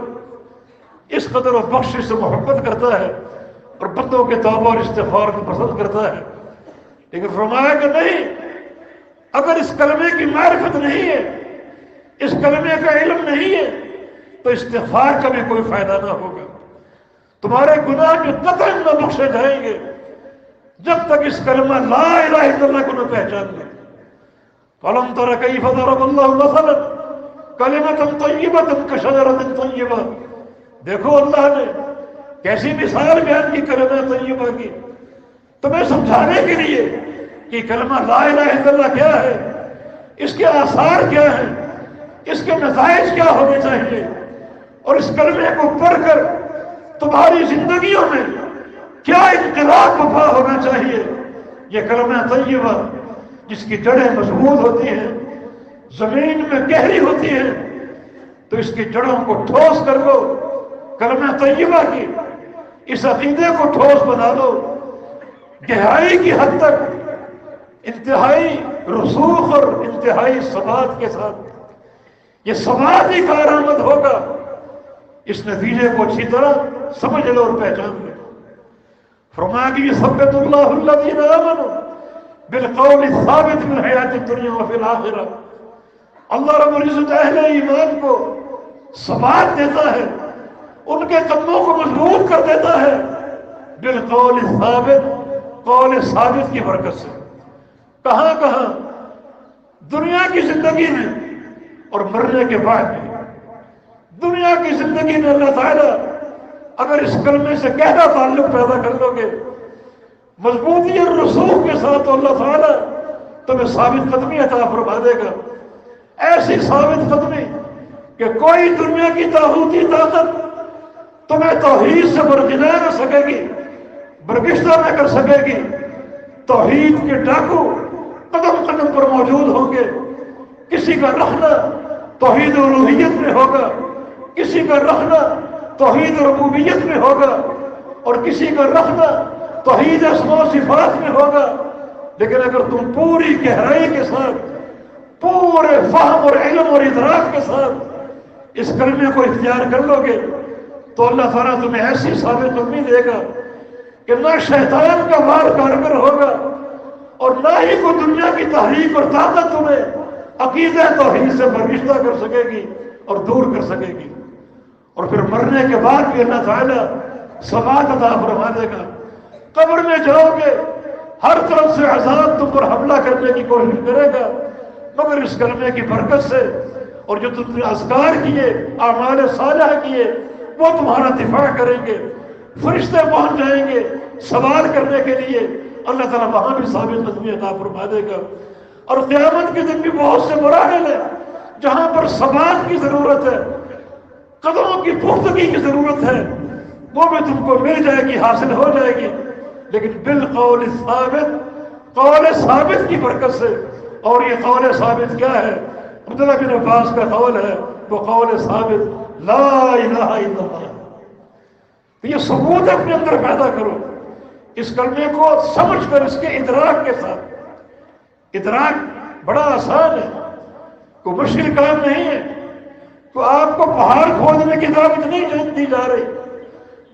اس قدر وہ بخشش سے محبت کرتا ہے اور بندوں کے توبہ اور استغفار کو پسند کرتا ہے. لیکن فرمایا کہ نہیں، اگر اس کلمے کی معرفت نہیں ہے، اس کلمے کا علم نہیں ہے تو استغفار کا بھی کوئی فائدہ نہ ہوگا. تمہارے گناہ بھی قطعاً نہ بخشے جائیں گے جب تک اس کلمہ لا الہ الا اللہ کو نہ پہچان لیں. فَلَمْ تَرَ كَيْفَ ضَرَبَ اللَّهُ مَثَلًا كَلِمَةً طَيِّبَةً كَشَجَرَةٍ طَيِّبَةٍ. دیکھو اللہ نے کیسی مثال بیان کی کلمہ طیبہ کی تمہیں سمجھانے کے لیے کہ کلمہ لا الہ الا اللہ کیا ہے، اس کے آثار کیا ہیں، اس کے نتائج کیا ہونے چاہیے، اور اس کلمے کو پڑھ کر تمہاری زندگیوں میں کیا انقلاب برپا ہونا چاہیے. یہ کلمہ طیبہ جس کی جڑیں مضبوط ہوتی ہیں، زمین میں گہری ہوتی ہیں، تو اس کی جڑوں کو ٹھوس کر لو. کلمہ طیبہ کی اس عقیدے کو ٹھوس بنا لو گہرائی کی حد تک، انتہائی رسوخ اور انتہائی ثبات کے ساتھ. یہ ثبات ہی کارآمد ہوگا. اس نتیجے کو اچھی طرح سمجھ لو اور پہچان لو. فرمایا کہ یثبت اللہ الذین آمنوا بالقول الثابت فی الحیات الدنیا وفی الآخرہ. اللہ رب العزت اہل ایمان کو ثبات دیتا ہے، ان کے قدموں کو مضبوط کر دیتا ہے بالقول الثابت، قول ثابت کی برکت سے. کہاں کہاں؟ دنیا کی زندگی میں اور مرنے کے بعد بھی. دنیا کی زندگی میں اللہ تعالیٰ اگر اس کلمے سے گہرا تعلق پیدا کر لو گے مضبوطی اور رسوخ کے ساتھ، تو اللہ تعالیٰ تمہیں ثابت قدمی عطا فرما دے گا. ایسی ثابت قدمی کہ کوئی دنیا کی طاغوتی طاقت تمہیں توحید سے برگزا نہ سکے گی، برگشتہ نہ کر سکے گی. توحید کے ڈاکو قدم قدم پر موجود ہوں گے. کسی کا رخنہ توحید الوہیت میں ہوگا، کسی کا رخنہ توحید ربوبیت میں ہوگا، اور کسی کا رخنہ توحید اسماء و صفات میں ہوگا. لیکن اگر تم پوری گہرائی کے ساتھ، پورے فہم اور علم اور ادراک کے ساتھ اس کلمے کو اختیار کر لو گے تو اللہ تعالیٰ تمہیں ایسی ثابت قدمی دے گا کہ نہ شیطان کا وار کارگر ہوگا اور نہ ہی کوئی دنیا کی تحریک اور طاقت تمہیں عقیدہ توحید سے برگشتہ کر سکے گی اور دور کر سکے گی. اور پھر مرنے کے بعد بھی اللہ تعالیٰ ثبات عطا فرما دے گا. قبر میں جاؤ گے ہر طرف سے عذاب تم پر حملہ کرنے کی کوشش کرے گا، مگر اس کلمے کی برکت سے اور جو تم نے اذکار کیے، اعمال صالحہ کیے، وہ تمہارا دفاع کریں گے. فرشتے پہنچ جائیں گے سوال کرنے کے لیے. اللہ تعالیٰ وہاں بھی ثابت قدمی عطا فرما دے گا. اور قیامت کے دن بھی بہت سے مراحل ہیں جہاں پر ثبات کی ضرورت ہے، قدموں کی پختگی کی ضرورت ہے، وہ بھی تم کو مل جائے گی، حاصل ہو جائے گی، لیکن بالقول ثابت، قول ثابت کی برکت سے. اور یہ قول ثابت کیا ہے؟ عبداللہ بن عباس کا قول ہے، وہ قول ثابت لا الہ الا اللہ. یہ ثبوت اپنے اندر پیدا کرو، اس کلمے کو سمجھ کر اس کے ادراک کے ساتھ. ادراک بڑا آسان ہے، کوئی مشکل کام نہیں ہے. تو آپ کو پہاڑ کھودنے کی دعوت نہیں دی جا رہی،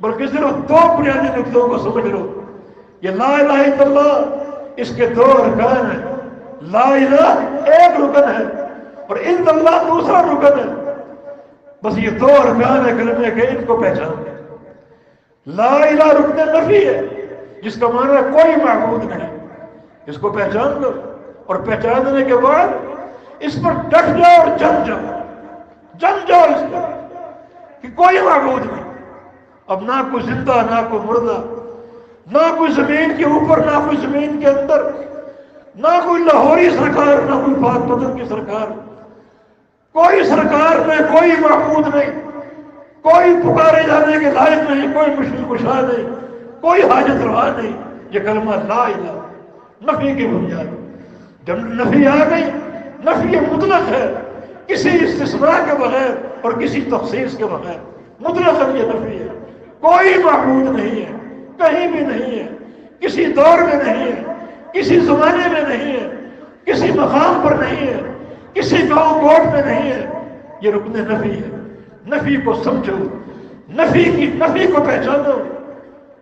بلکہ صرف دو بنیادی نقطوں کو سمجھ لو. یہ لا الہ الا اللہ، اس کے دو ارکان ہیں. لا الہ ایک رکن ہے اور الا اللہ دوسرا رکن ہے. بس یہ دو ارکان ہے کلمے کے، ان کو پہچان لیں. لا الہ رکن نفی ہے، جس کا معنی ہے کوئی معبود نہیں. اس کو پہچان لو، اور پہچاننے کے بعد اس پر ڈٹ جاؤ اور جم جاؤ اس پر کہ کوئی معبود نہیں. اب نہ کوئی زندہ، نہ کوئی مردہ، نہ کوئی زمین کے اوپر، نہ کوئی زمین کے اندر، نہ کوئی لاہوری سرکار، نہ کوئی پاک پتن کی سرکار. کوئی سرکار نہیں، کوئی معبود نہیں، کوئی پکارے جانے کے لائق نہیں، کوئی مشکل کشا نہیں، کوئی حاجت روا نہیں. یہ کلمہ لا الہ نفی کی بنیاد. جب نفی آ گئی، نفی مطلق ہے، کسی استثناء کے بغیر اور کسی تخصیص کے بغیر. مطلق یہ نفی ہے. کوئی معبود نہیں ہے، کہیں بھی نہیں ہے، کسی دور میں نہیں ہے، کسی زمانے میں نہیں ہے، کسی مقام پر نہیں ہے، کسی گاؤں کوٹ میں نہیں ہے. یہ رکن نفی ہے. نفی کو سمجھو، نفی کو پہچانو،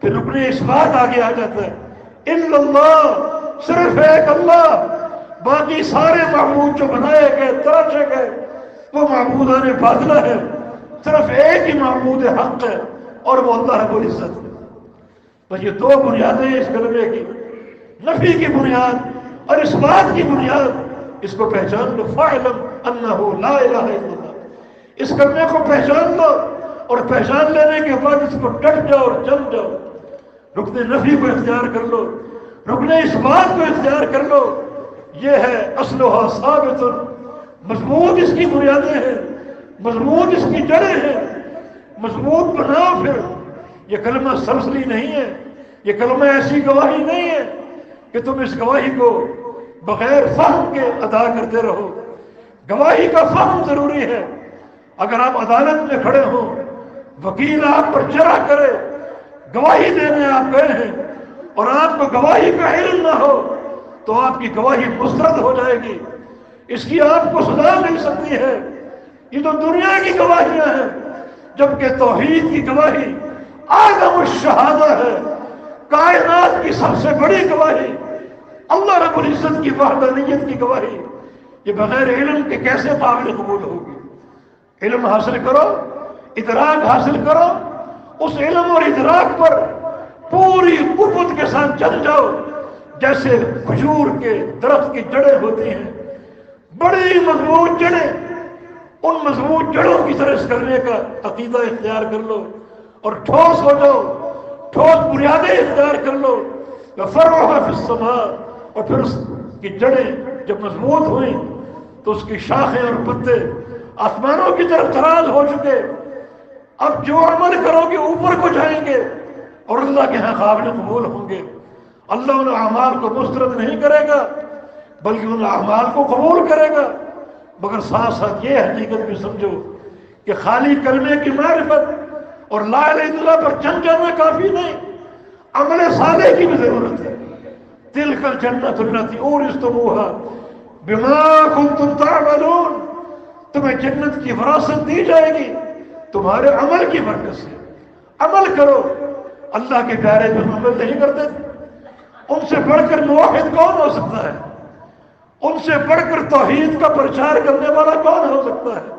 پھر رکن اثبات آگے آ جاتا ہے. الا اللہ، صرف ایک اللہ، باقی سارے معبود جو بنائے گئے، تراشے گئے، وہ معبودان باطلہ ہے. صرف ایک ہی معبود حق ہے اور وہ اللہ رب العزت ہے. بس یہ دو بنیادیں اس کلمے کی، نفی کی بنیاد اور اثبات کی بنیاد. اس کو پہچان لو. فاعلم انہ لا الہ الا اللہ. اس کلمے کو پہچان لو، اور پہچان لینے کے بعد اس کو ڈٹ جاؤ اور جم جاؤ. رکن نفی کو اختیار کر لو، رکن اثبات کو اختیار کر لو. یہ ہے اصلها ثابت، مضبوط اس کی بنیادیں ہیں، مضبوط اس کی جڑیں ہیں. مضبوط بناؤ. پھر یہ کلمہ سرسری نہیں ہے، یہ کلمہ ایسی گواہی نہیں ہے کہ تم اس گواہی کو بغیر فہم کے ادا کرتے رہو. گواہی کا فہم ضروری ہے. اگر آپ عدالت میں کھڑے ہوں، وکیل آپ پر جرح کرے، گواہی دینے آپ گئے ہیں، اور آپ کو گواہی کا علم نہ ہو تو آپ کی گواہی مسترد ہو جائے گی. اس کی آپ کو سزا مل سکتی ہے. یہ تو دنیا کی گواہیاں ہیں، جبکہ توحید کی گواہی اعظم الشہادہ ہے. کائنات کی سب سے بڑی گواہی، اللہ رب العزت کی وحدانیت کی گواہی، یہ بغیر علم کے کیسے قابل قبول ہوگی؟ علم حاصل کرو، ادراک حاصل کرو، اس علم اور ادراک پر پوری قوت کے ساتھ چل جاؤ. جیسے کھجور کے درخت کی جڑیں ہوتی ہیں، بڑی مضبوط جڑیں، ان مضبوط جڑوں کی طرح اس کلمے کا عقیدہ اختیار کر لو اور ٹھوس ہو جاؤ، ٹھوس بنیادیں اختیار کر لو. فَرْعُهَا فِي السَّمَاءِ. اور پھر اس کی جڑیں جب مضبوط ہوئیں تو اس کی شاخیں اور پتے آسمانوں کی طرف دراز ہو چکے. اب جو عمل کرو گے اوپر کو جائیں گے اور اللہ کے ہاں قابل قبول ہوں گے. اللہ ان اعمال کو مسترد نہیں کرے گا، بلکہ ان اعمال کو قبول کرے گا. مگر ساتھ ساتھ یہ حقیقت بھی سمجھو کہ خالی کلمے کی معرفت اور لا الہ الا اللہ پر جم جانا کافی نہیں، عمل صالح کی بھی ضرورت ہے. تلک الجنۃ التی اورثتموها بما کنتم تعملون. تمہیں جنت کی وراثت دی جائے گی تمہارے عمل کی برکت سے. عمل کرو. اللہ کے پیارے جو عمل نہیں کرتے، ان سے بڑھ کر موحد کون ہو سکتا ہے؟ ان سے بڑھ کر توحید کا پرچار کرنے والا کون ہو سکتا ہے؟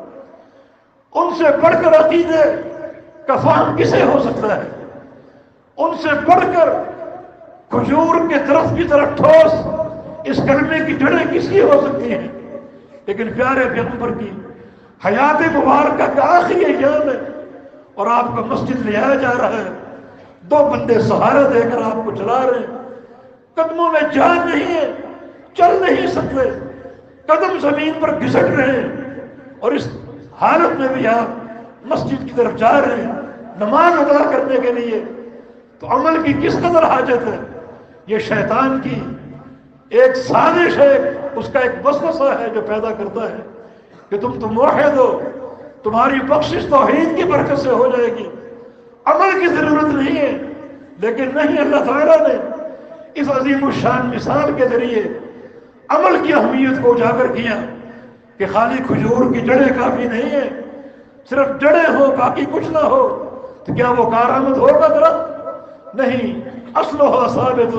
ان سے بڑھ کر عقیدے کا فہم کسے ہو سکتا ہے؟ ان سے بڑھ کر کھجور کے درخت کی طرح ٹھوس اس کلمے کی جڑیں کس کی ہو سکتی ہیں؟ لیکن پیارے پیغمبر کی حیات مبارکہ کا آخری ایام ہے اور آپ کو مسجد لے آیا جا رہا ہے، دو بندے سہارا دے کر آپ کو چلا رہے ہیں، قدموں میں جان نہیں ہے، چل نہیں سکتے، قدم زمین پر گھسٹ رہے ہیں، اور اس حالت میں بھی آپ مسجد کی طرف جا رہے ہیں نماز ادا کرنے کے لیے، تو عمل کی کس قدر حاجت ہے؟ یہ شیطان کی ایک سازش ہے، اس کا ایک وسوسہ ہے جو پیدا کرتا ہے کہ تم تو موحد ہو، تمہاری بخشش توحید کی برکت سے ہو جائے گی، عمل کی ضرورت نہیں ہے۔ لیکن نہیں، اللہ تعالیٰ نے اس عظیم الشان مثال کے ذریعے عمل کی اہمیت کو اجاگر کیا کہ خالی کھجور کی جڑیں کافی نہیں ہے، صرف جڑیں ہو باقی کچھ نہ ہو تو کیا وہ کارآمد ہوگا درخت؟ نہیں، اصلها ثابت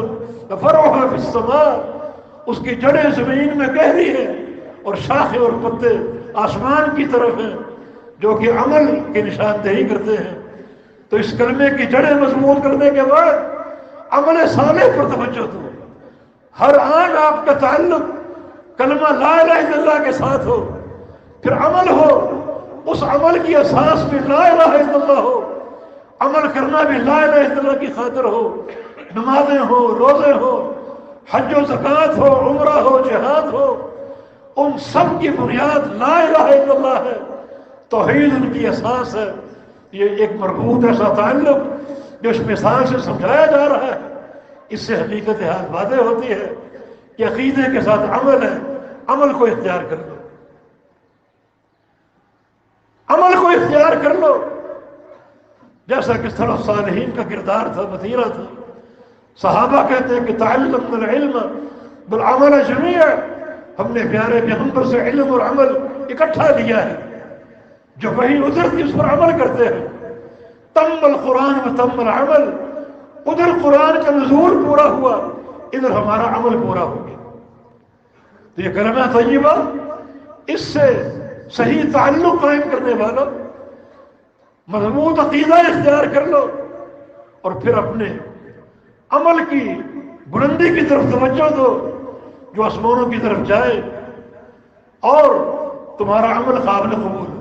فرعها فی السماء، اس کی جڑیں زمین میں گہری ہیں اور شاخیں اور پتے آسمان کی طرف ہیں جو کہ عمل کی نشاندہی کرتے ہیں۔ تو اس کلمے کی جڑیں مضبوط کرنے کے بعد عمل صالح پر توجہ دو، ہر آن آپ کا تعلق کلمہ لا الہ الا اللہ کے ساتھ ہو، پھر عمل ہو، اس عمل کی اساس بھی لا الہ الا اللہ ہو، عمل کرنا بھی لا الہ الا اللہ کی خاطر ہو، نمازیں ہو، روزے ہو، حج و زکوٰۃ ہو، عمرہ ہو، جہاد ہو، ان سب کی بنیاد لا الہ الا اللہ ہے، توحید ان کی اساس ہے۔ یہ ایک مربوط ایسا تعلق جو اس مثال سے سمجھایا جا رہا ہے، اس سے حقیقت حال واضح ہوتی ہے کہ عقیدے کے ساتھ عمل ہے، عمل کو اختیار کر لو، عمل کو اختیار کر لو، جیسا کہ سلف صالحین کا کردار تھا، وتیرہ تھا۔ صحابہ کہتے ہیں کہ تعلمنا العلم بالعمل جميعا، ہم نے پیارے پیغمبر سے علم اور عمل اکٹھا لیا ہے، جو وہی اترتی اس پر عمل کرتے ہیں۔ تم القرآن و تم العمل، ادھر قرآن کا نزول پورا ہوا، ادھر ہمارا عمل پورا ہو گیا۔ تو یہ کلمہ طیبہ، اس سے صحیح تعلق قائم کرنے والا مضبوط عقیدہ اختیار کر لو، اور پھر اپنے عمل کی بلندی کی طرف توجہ دو جو آسمانوں کی طرف جائے اور تمہارا عمل قابل قبول ہو۔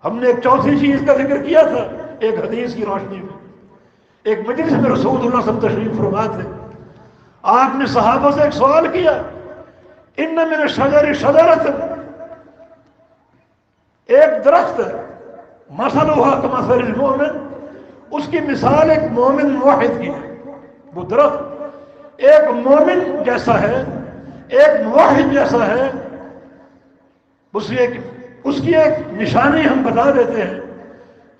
ہم نے ایک چوتھی چیز کا ذکر کیا تھا ایک حدیث کی روشنی میں، ایک مجلس میں رسول اللہ صلی اللہ علیہ وسلم تشریف فرما تھے، آپ نے صحابہ سے ایک سوال کیا، ان من الشجر شجرۃ، ایک درخت ہے، مثلھا کمثل المؤمن، اس کی مثال ایک مومن موحد کی ہے۔ وہ درخت ایک مومن جیسا ہے، ایک موحد جیسا ہے، اس کی ایک نشانی ہم بتا دیتے ہیں،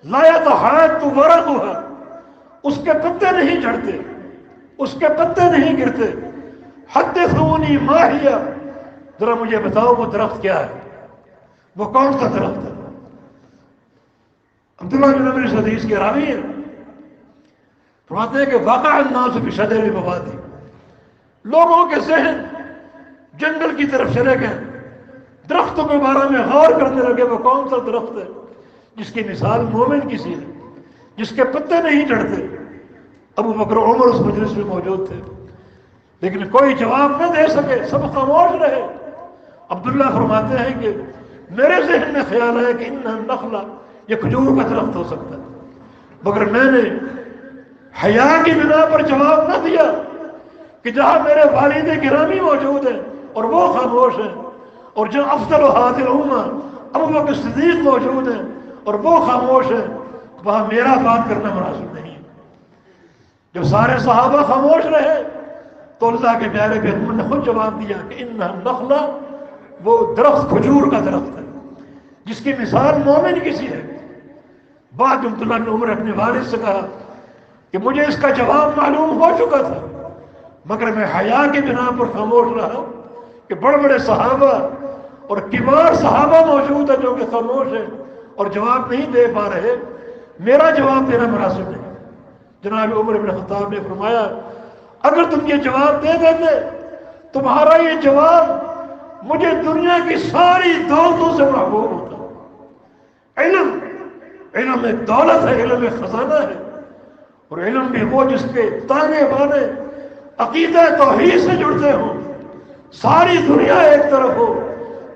لا يتحات ورقها، اس کے پتے نہیں جھڑتے، اس کے پتے نہیں گرتے۔ حدثونی ما ہی، ذرا مجھے بتاؤ وہ درخت کیا ہے، وہ کون سا درخت ہے؟ عبداللہ بن عمر اس حدیث کے راوی ہیں، فرماتے ہیں کہ وقع الناس بشجر البوادی، لوگوں کے ذہن جنگل کی طرف چلے گئے، درختوں کے بارے میں غور کرنے لگے، وہ کون سا درخت ہے جس کی مثال مومن کی سی ہے، جس کے پتے نہیں چڑھتے۔ ابو بکر و عمر اس مجلس میں موجود تھے، لیکن کوئی جواب نہ دے سکے، سب خاموش رہے۔ عبداللہ فرماتے ہیں کہ میرے ذہن میں خیال ہے کہ انہا النخلہ، یہ کھجور کا درخت ہو سکتا ہے، مگر میں نے حیا کی بنا پر جواب نہ دیا کہ جہاں میرے والد گرامی موجود ہیں اور وہ خاموش ہیں، اور جہاں افضل هذه الامہ ابو بکر صدیق موجود ہیں اور وہ خاموش ہیں، وہاں میرا بات کرنا مناسب نہیں ہے۔ جب سارے صحابہ خاموش رہے تو اللہ کے پیارے پیغمبر نے خود جواب دیا کہ انہا النخلہ، وہ درخت کھجور کا درخت ہے جس کی مثال مومن کسی ہے۔ بعد عبداللہ بن عمر اپنے والد سے کہا کہ مجھے اس کا جواب معلوم ہو چکا تھا، مگر میں حیا کی بنا پر خاموش رہا کہ بڑے بڑے صحابہ اور کبار صحابہ موجود ہیں جو کہ خاموش ہیں اور جواب نہیں دے پا رہے، میرا جواب دینا مناسب نہیں۔ جناب عمر بن خطاب نے فرمایا اگر تم یہ جواب دے دیتے، تمہارا یہ جواب مجھے دنیا کی ساری دولتوں سے محبوب ہوتا ہوں۔ علم ایک دولت ہے، علم ایک خزانہ ہے، اور علم بھی وہ جس کے تانے بانے عقیدہ توحید سے جڑتے ہوں۔ ساری دنیا ایک طرف ہو،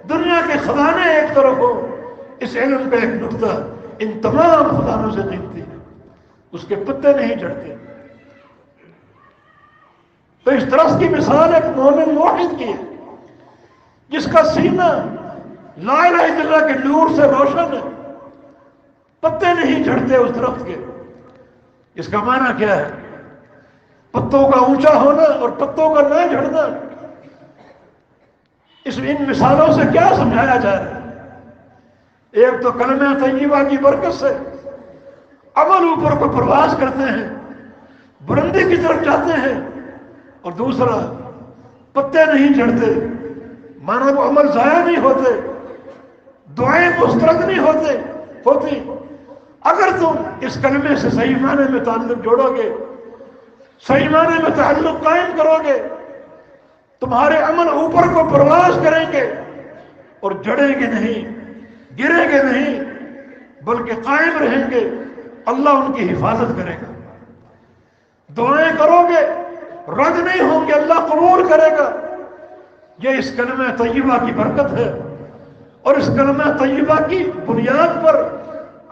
دنیا کے خزانے ایک طرف ہو، اس علم کا ایک نقطہ ان تمام خزانوں سے قیمتی ہے، اس کے پتے نہیں جھڑتے۔ تو اس درخت کی مثال ایک مومن موحد کی ہے جس کا سینہ لا الہ الا اللہ کے نور سے روشن ہے، پتے نہیں جھڑتے اس درخت کے۔ اس کا معنی کیا ہے؟ پتوں کا اونچا ہونا اور پتوں کا نہ جھڑنا۔ ان مثالوں سے کیا سمجھایا جا رہا ہے؟ ایک تو کلمہ طیبہ کی برکت سے عمل اوپر کو پرواز کرتے ہیں، بلندی کی طرف جاتے ہیں، اور دوسرا پتے نہیں جھڑتے، مانا وہ عمل ضائع نہیں ہوتے، دعائیں مسترد نہیں ہوتی۔ اگر تم اس کلمے سے صحیح معنی میں تعلق جوڑو گے، صحیح معنی میں تعلق قائم کرو گے، تمہارے عمل اوپر کو پرواز کریں گے اور جڑیں گے نہیں، گریں گے نہیں، بلکہ قائم رہیں گے۔ اللہ ان کی حفاظت کرے گا۔ دعائیں کرو گے رد نہیں ہوں گے، اللہ قبول کرے گا۔ یہ اس کلمہ طیبہ کی برکت ہے، اور اس کلمہ طیبہ کی بنیاد پر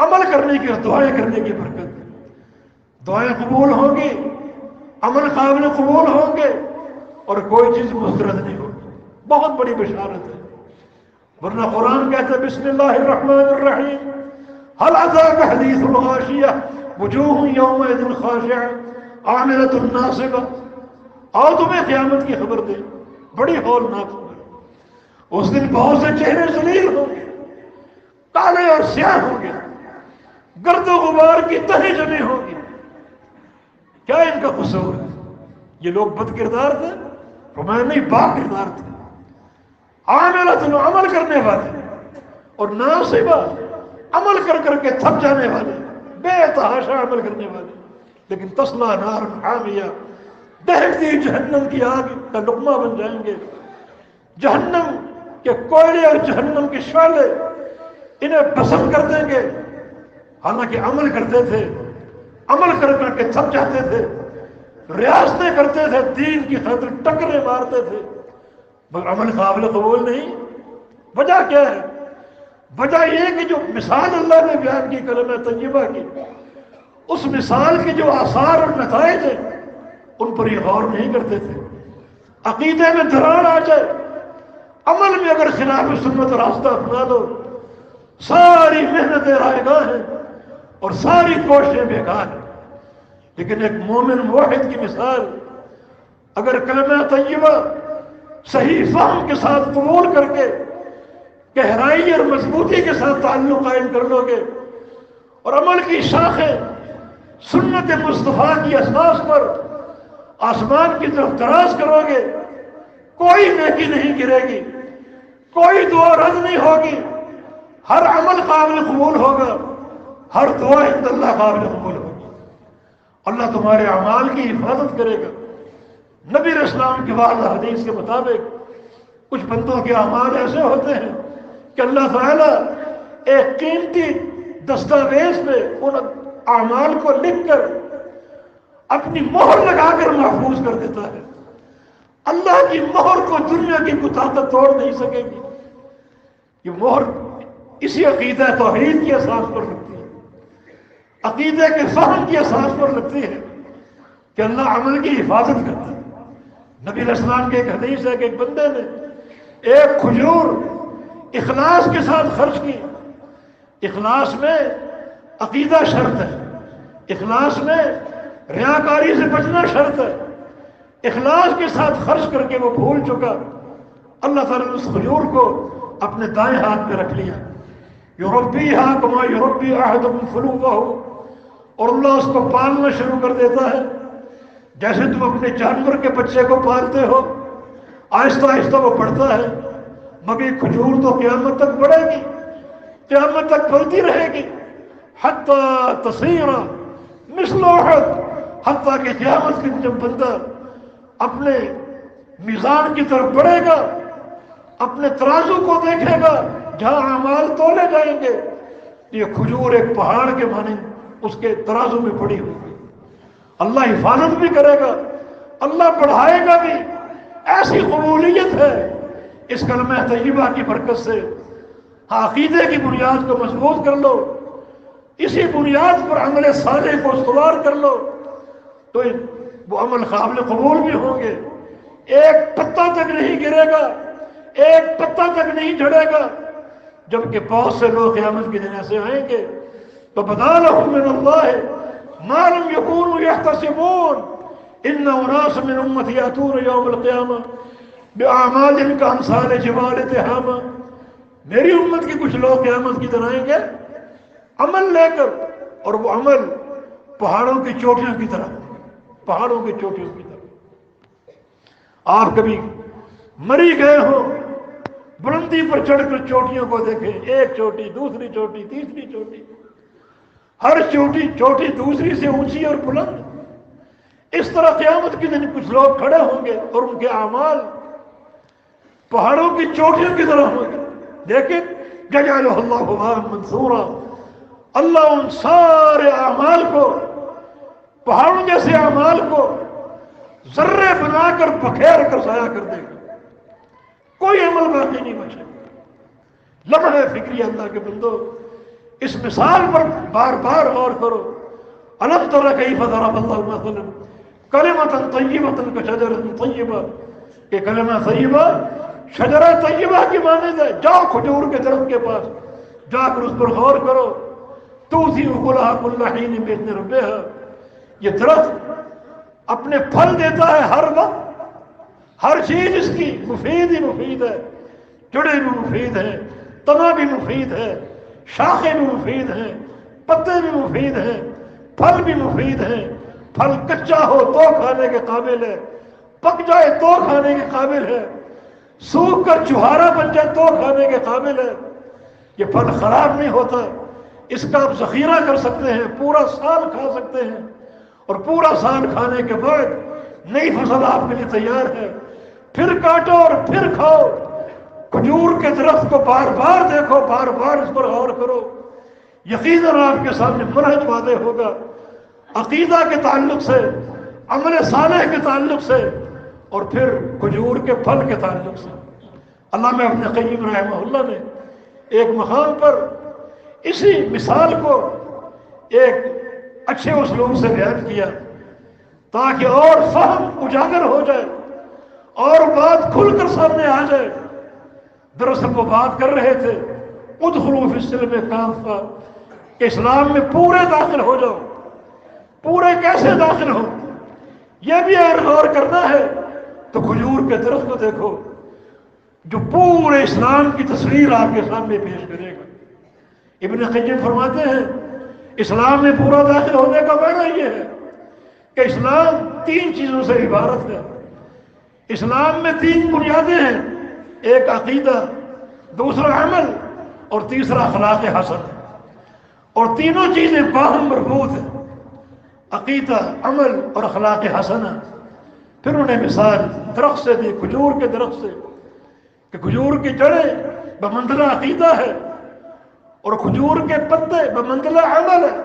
عمل کرنے کی اور دعائیں کرنے کی برکت ہے۔ دعائیں قبول ہوں گی، عمل قابل قبول ہوں گے، اور کوئی چیز مسترد نہیں ہوگی۔ بہت بڑی بشارت ہے، ورنہ قرآن کہتا ہے بسم اللہ الرحمن الرحیم هل اتاک حدیث الغاشیہ وجوہ یومئذ خاشعہ عاملۃ ناصبہ۔ آؤ تمہیں قیامت کی خبر دے، بڑی ہولناک خبر۔ اس دن بہت سے چہرے ذلیل ہوں گے، کالے اور سیاہ ہوں گے، گرد و غبار کی تہیں جمی ہوں گی۔ کیا ان کا قصور ہے؟ یہ لوگ بد کردار تھے؟ فرمایا نہیں، با کردار تھے۔ عاملۃ، عمل کرنے والے، اور ناصبہ، عمل کر کر کے تھک جانے والے، بے تحاشا عمل کرنے والے، لیکن تصلی نار حامیہ، دہکتی جہنم کی آگ کا لقمہ بن جائیں گے۔ جہنم کے کوئلے اور جہنم کے شعلے انہیں پسند کر دیں گے۔ حالانکہ عمل کرتے تھے، عمل کر کر کے تھک جاتے تھے، ریاستیں کرتے تھے، دین کی خاطر ٹکرے مارتے تھے، مگر عمل قابل قبول نہیں۔ وجہ کیا ہے؟ وجہ یہ کہ جو مثال اللہ نے بیان کی کلمہ طیبہ کی، اس مثال کے جو آثار اور نتائج ہیں ان پر یہ غور نہیں کرتے تھے۔ عقیدے میں دراڑ آ جائے، عمل میں اگر خلاف سنت راستہ اپنا دو، ساری محنتیں رائے گاہ ہیں اور ساری کوششیں بیکار ہیں۔ لیکن ایک مومن موحد کی مثال، اگر کلمہ طیبہ صحیح فہم کے ساتھ قبول کر کے گہرائی اور مضبوطی کے ساتھ تعلق قائم کر لو گے، اور عمل کی شاخیں سنت مصطفیٰ کی اساس پر آسمان کی طرف دراز کرو گے، کوئی نیکی نہیں گرے گی، کوئی دعا رد نہیں ہوگی، ہر عمل قابل قبول ہوگا، ہر دعا عند اللہ قابل قبول ہوگی۔ اللہ تمہارے اعمال کی حفاظت کرے گا۔ نبی علیہ السلام کی واضح حدیث کے مطابق کچھ بندوں کے اعمال ایسے ہوتے ہیں کہ اللہ تعالیٰ ایک قیمتی دستاویز میں ان اعمال کو لکھ کر اپنی مہر لگا کر محفوظ کر دیتا ہے۔ اللہ کی مہر کو دنیا کی کوئی طاقت توڑ نہیں سکے گی۔ یہ مہر اسی عقیدہ توحید کی اساس پر لگتی ہے، عقیدے کے فہم کی اساس پر لگتی ہے کہ اللہ عمل کی حفاظت کرتا ہے۔ نبی علیہ السلام کے ایک حدیث ہے کہ ایک بندے نے ایک کھجور اخلاص کے ساتھ خرچ کی۔ اخلاص میں عقیدہ شرط ہے، اخلاص میں ریاکاری سے بچنا شرط ہے۔ اخلاص کے ساتھ خرچ کر کے وہ بھول چکا، اللہ تعالیٰ نے اس کھجور کو اپنے دائیں ہاتھ میں رکھ لیا۔ یربیہا کما یربی احدکم فلوہ، اور اللہ اس کو پالنا شروع کر دیتا ہے جیسے تم اپنے جانور کے بچے کو پالتے ہو۔ آہستہ آہستہ وہ بڑھتا ہے، مگر کھجور تو قیامت تک بڑھے گی، قیامت تک پھلتی رہے گی، حتیٰ تصیر مثل احد، حتیٰ کہ قیامت کے جب بندہ اپنے میزان کی طرف بڑھے گا اپنے ترازو کو دیکھے گا جہاں اعمال تولے جائیں گے، یہ کھجور ایک پہاڑ کے مانند اس کے ترازو میں پڑی ہوگی۔ اللہ حفاظت بھی کرے گا، اللہ بڑھائے گا بھی۔ ایسی قبولیت ہے اس کلمہ طیبہ کی برکت سے۔ عقیدے کی بنیاد کو مضبوط کر لو، اسی بنیاد پر عمل صالح کو استوار کر لو تو وہ عمل قابل قبول بھی ہوں گے۔ ایک پتا تک نہیں گرے گا، ایک پتا تک نہیں جھڑے گا، جبکہ بہت سے لوگ قیامت کے دن ایسے آئیں گے تو بدا لهم من اللہ ما لم يكونوا يحتسبون ان اناس من امتی یاتون یوم القیامہ باعمال کامثال جبال تہامہ۔ میری امت کے کچھ لوگ قیامت کی دن آئیں گے عمل لے کر، اور وہ عمل پہاڑوں کی چوٹیوں کی طرح، پہاڑوں کی چوٹیوں کی طرح۔ آپ کبھی مری گئے ہوں، بلندی پر چڑھ کر چوٹیوں کو دیکھیں، ایک چوٹی، دوسری چوٹی، تیسری چوٹی، ہر چوٹی دوسری سے اونچی اور بلند۔ اس طرح قیامت کے دن کچھ لوگ کھڑے ہوں گے اور ان کے اعمال پہاڑوں کی چوٹیوں کی طرح ہوں گے، لیکن یجعلہ اللہ ہباء منثورا، اللہ ان سارے اعمال کو، پہاڑوں جیسے اعمال کو ذرے بنا کر بکھیر کر ضائع کر دے گا، کوئی عمل باقی نہیں بچے گا۔ لمحہ فکری اللہ کے بندو، اس مثال پر بار بار غور کرو۔ الم تر کیف ضرب اللہ مثلا کلمۃ طیبۃ کشجرۃ طیبہ، کہ کلمہ طیبہ شجرہ طیبہ کی مانند ہے۔ جاؤ کھجور کے درخت کے پاس جا کر اس پر غور کرو، تؤتی اکلھا کل حین باذن ربھا، یہ درخت اپنے پھل دیتا ہے ہر وقت، ہر چیز اس کی مفید ہی مفید ہے، جڑیں بھی مفید ہیں، تنا بھی مفید ہے، شاخیں بھی مفید ہیں، پتے بھی مفید ہیں، پھل بھی مفید ہیں۔ پھل کچا ہو تو کھانے کے قابل ہے، پک جائے تو کھانے کے قابل ہے، سوکھ کر چوہارا بن جائے تو کھانے کے قابل ہے۔ یہ پھل خراب نہیں ہوتا، اس کا آپ ذخیرہ کر سکتے ہیں، پورا سال کھا سکتے ہیں، اور پورا سال کھانے کے بعد نئی فصل آپ کے لیے تیار ہے، پھر کاٹو اور پھر کھاؤ۔ کھجور کے درخت کو بار بار دیکھو، بار بار اس پر غور کرو، یقیناً آپ کے سامنے منہج واضح ہوگا، عقیدہ کے تعلق سے، عمل صالح کے تعلق سے، اور پھر کھجور کے پھل کے تعلق سے۔ علامہ ابن قیم رحمہ اللہ نے ایک مقام پر اسی مثال کو ایک اچھے اسلوب سے بیان کیا تاکہ اور فہم اجاگر ہو جائے اور بات کھل کر سامنے آ جائے۔ دراصل وہ بات کر رہے تھے ادخلوا فی السلم کافہ، کہ اسلام میں پورے داخل ہو جاؤ۔ پورے کیسے داخل ہو یہ بھی اگر غور کرنا ہے تو کھجور کے درخت کو دیکھو جو پورے اسلام کی تصویر آپ کے سامنے پیش کرے گا۔ ابن قیم فرماتے ہیں اسلام میں پورا داخل ہونے کا معنی یہ ہے کہ اسلام 3 چیزوں سے عبارت ہے۔ اسلام میں 3 بنیادیں ہیں، ایک عقیدہ، دوسرا عمل، اور تیسرا اخلاق حسن، اور تینوں چیزیں باہم مربوط ہیں، عقیدہ، عمل اور اخلاق حسنہ۔ پھر انہیں مثال درخت سے دی، کھجور کے درخت سے، کہ کھجور کی جڑیں بمنزلہ عقیدہ ہے، اور کھجور کے پتے بمنزلہ عمل ہے،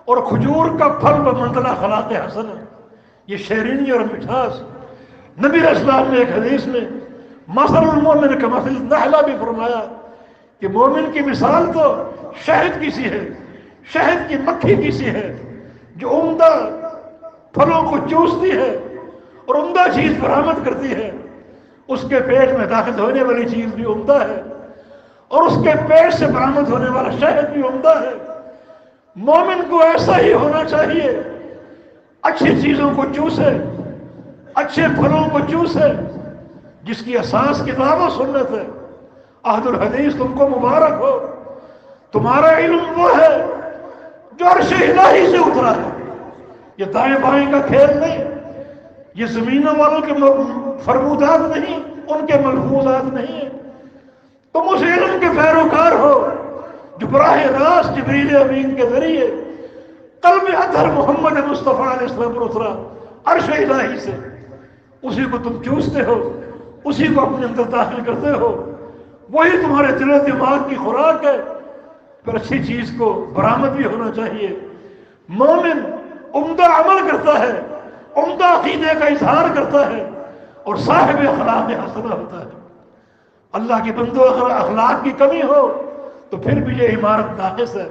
اور کھجور کا پھل بمنزلہ اخلاق حسنہ۔ یہ شیرینی اور مٹھاس۔ نبی علیہ السلام نے ایک حدیث میں مثل المومن کمثل النحلہ بھی فرمایا کہ مومن کی مثال تو شہد کی سی ہے، شہد کی مکھی کی سی ہے جو عمدہ پھلوں کو چوستی ہے اور عمدہ چیز برآمد کرتی ہے۔ اس کے پیٹ میں داخل ہونے والی چیز بھی عمدہ ہے اور اس کے پیٹ سے برآمد ہونے والا شہد بھی عمدہ ہے۔ مومن کو ایسا ہی ہونا چاہیے، اچھی چیزوں کو چوسے، اچھے پھلوں کو چوسے، جس کی اساس کتاب و سنت ہے۔ عہد الحدیث تم کو مبارک ہو، تمہارا علم وہ ہے جو عرش الہی سے اترا ہے۔ یہ دائیں بائیں کا کھیل نہیں، یہ زمینوں والوں کے فرمودات نہیں، ان کے ملفوظات نہیں ہیں۔ تم اس علم کے پیروکار ہو جو براہ راست جبریل امین کے ذریعے قلب اطہر محمد مصطفیٰ علیہ السلام پر اترا عرش الہی سے، اسی کو تم چوستے ہو، اسی کو اپنے اندر داخل کرتے ہو، وہی تمہارے دل و دماغ کی خوراک ہے۔ پھر اچھی چیز کو برآمد بھی ہونا چاہیے۔ مومن عمدہ عمل کرتا ہے، عمدہ عقیدے کا اظہار کرتا ہے اور صاحب اخلاق حسنہ ہوتا ہے۔ اللہ کے بندو اخلاق کی کمی ہو تو پھر بھی یہ عمارت ناقص ہے۔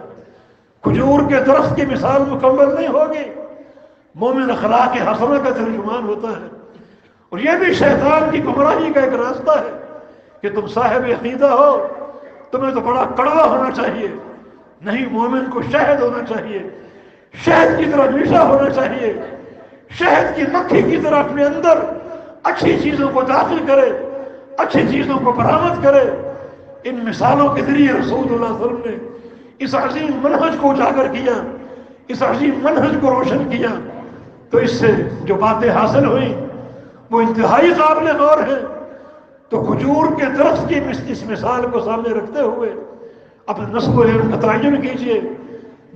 کھجور کے درخت کی مثال مکمل نہیں ہوگی۔ مومن اخلاق حسنہ کا ترجمان ہوتا ہے، اور یہ بھی شیطان کی گمراہی کا ایک راستہ ہے کہ تم صاحب عقیدہ ہو، تمہیں تو بڑا کڑوا ہونا چاہیے۔ نہیں، مومن کو شہد ہونا چاہیے، شہد کی طرح میٹھا ہونا چاہیے، شہد کی مکھی کی طرح اپنے اندر اچھی چیزوں کو داخل کرے، اچھی چیزوں کو برآمد کرے۔ ان مثالوں کے ذریعے رسول اللہ صلی اللہ علیہ وسلم نے اس عظیم منہج کو اجاگر کیا، اس عظیم منہج کو روشن کیا۔ تو اس سے جو باتیں حاصل ہوئیں وہ انتہائی قابل غور ہیں۔ تو کھجور کے درخت کی اس مثال کو سامنے رکھتے ہوئے اپنے نسب و علم کا تعین کیجیے،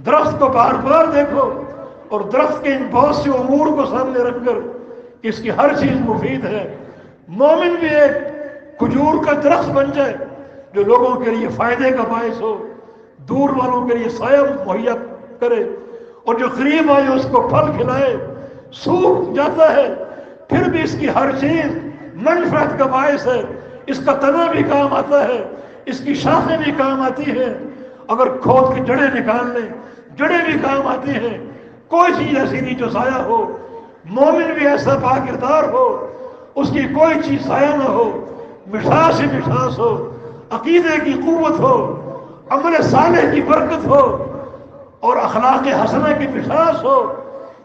درخت کو بار بار دیکھو، اور درخت کے ان بہت سے امور کو سامنے رکھ کر کہ اس کی ہر چیز مفید ہے۔ مومن بھی ایک کھجور کا درخت بن جائے جو لوگوں کے لیے فائدے کا باعث ہو، دور والوں کے لیے سایہ مہیا کرے، اور جو قریب آئے اس کو پھل کھلائے۔ سوکھ جاتا ہے پھر بھی اس کی ہر چیز منفعت کا باعث ہے، اس کا تنا بھی کام آتا ہے، اس کی شاخیں بھی کام آتی ہیں، اگر کھود کی جڑیں نکال لیں جڑیں بھی کام آتی ہیں۔ کوئی چیز ایسی نہیں جو ضائع ہو۔ مومن بھی ایسا پاکردار ہو، اس کی کوئی چیز ضائع نہ ہو، مٹھاس ہی مٹھاس ہو، عقیدے کی قوت ہو، عمل صالح کی برکت ہو، اور اخلاق حسنہ کی مٹھاس ہو۔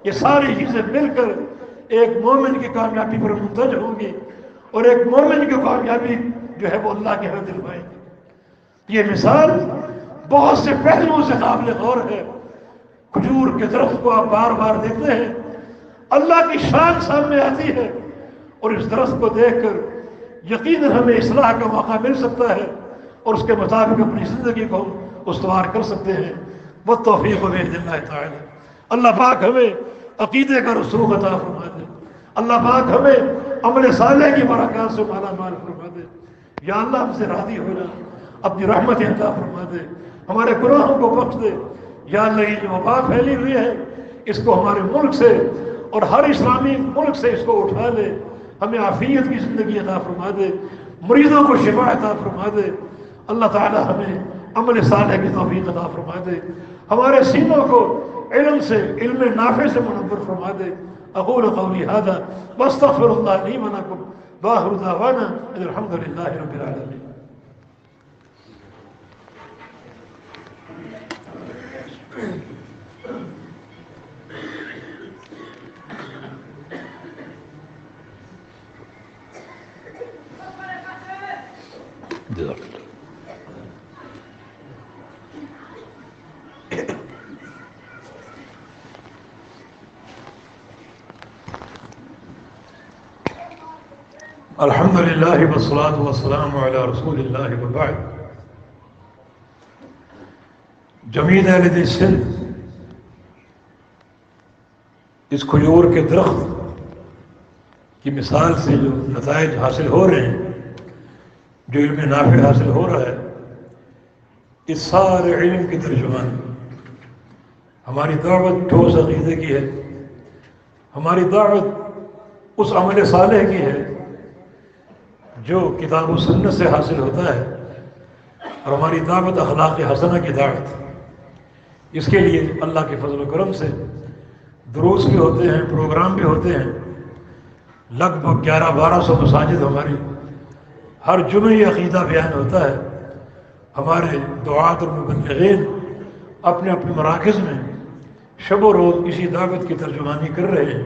یہ ساری چیزیں مل کر ایک مومن کی کامیابی پر منتج ہوں گی، اور ایک مومن کی کامیابی جو ہے وہ اللہ کے ہاں دلوائے گی۔ یہ مثال بہت سے پہلوؤں سے قابل غور ہے۔ کھجور کے درخت کو آپ بار بار دیکھتے ہیں، اللہ کی شان سامنے آتی ہے، اور اس درخت کو دیکھ کر یقیناً ہمیں اصلاح کا موقع مل سکتا ہے، اور اس کے مطابق اپنی زندگی کو ہم استوار کر سکتے ہیں۔ والتوفیق بإذن اللہ تعالی۔ اللہ پاک ہمیں عقیدے کا رسوخ عطا فرما دے، اللہ پاک ہمیں عمل صالح کی برکات سے مالا مال فرما دے۔ یا اللہ ہم سے راضی ہو جا، اپنی رحمت عطا فرما دے، ہمارے گناہوں کو بخش دے۔ یا اللہ یہ جو وبا پھیلی ہوئی ہے اس کو ہمارے ملک سے اور ہر اسلامی ملک سے اس کو اٹھا لے، ہمیں عافیت کی زندگی عطا فرما دے، مریضوں کو شفا عطا فرما دے۔ اللہ تعالی ہمیں عمل صالح کی توفیق عطا فرما دے، ہمارے سینوں کو علم سے، علم نافع سے منور فرما دے۔ اقول قولی هذا واستغفر اللہ لی ولکم وآخر دعوانا ان الحمد للہ رب العالمین۔ جزاک اللہ۔ الحمد للہ والصلاة والسلام علی رسول اللہ وبعد۔ جمیع اہل سندھ اس کھجور کے درخت کی مثال سے جو نتائج حاصل ہو رہے ہیں، جو علم نافع حاصل ہو رہا ہے، اس سارے علم کی ترجمانی ہماری دعوت ٹھوس عقیدے کی ہے، ہماری دعوت اس عمل صالح کی ہے جو کتاب و سنت سے حاصل ہوتا ہے، اور ہماری دعوت اخلاق حسنہ کی دعوت۔ اس کے لیے اللہ کے فضل و کرم سے دروس بھی ہوتے ہیں، پروگرام بھی ہوتے ہیں، لگ بھگ 1100-1200 مساجد ہماری، ہر جمعے یہ عقیدہ بیان ہوتا ہے۔ ہمارے دعات اور مبلغین اپنے اپنے مراکز میں شب و روز اسی دعوت کی ترجمانی کر رہے ہیں،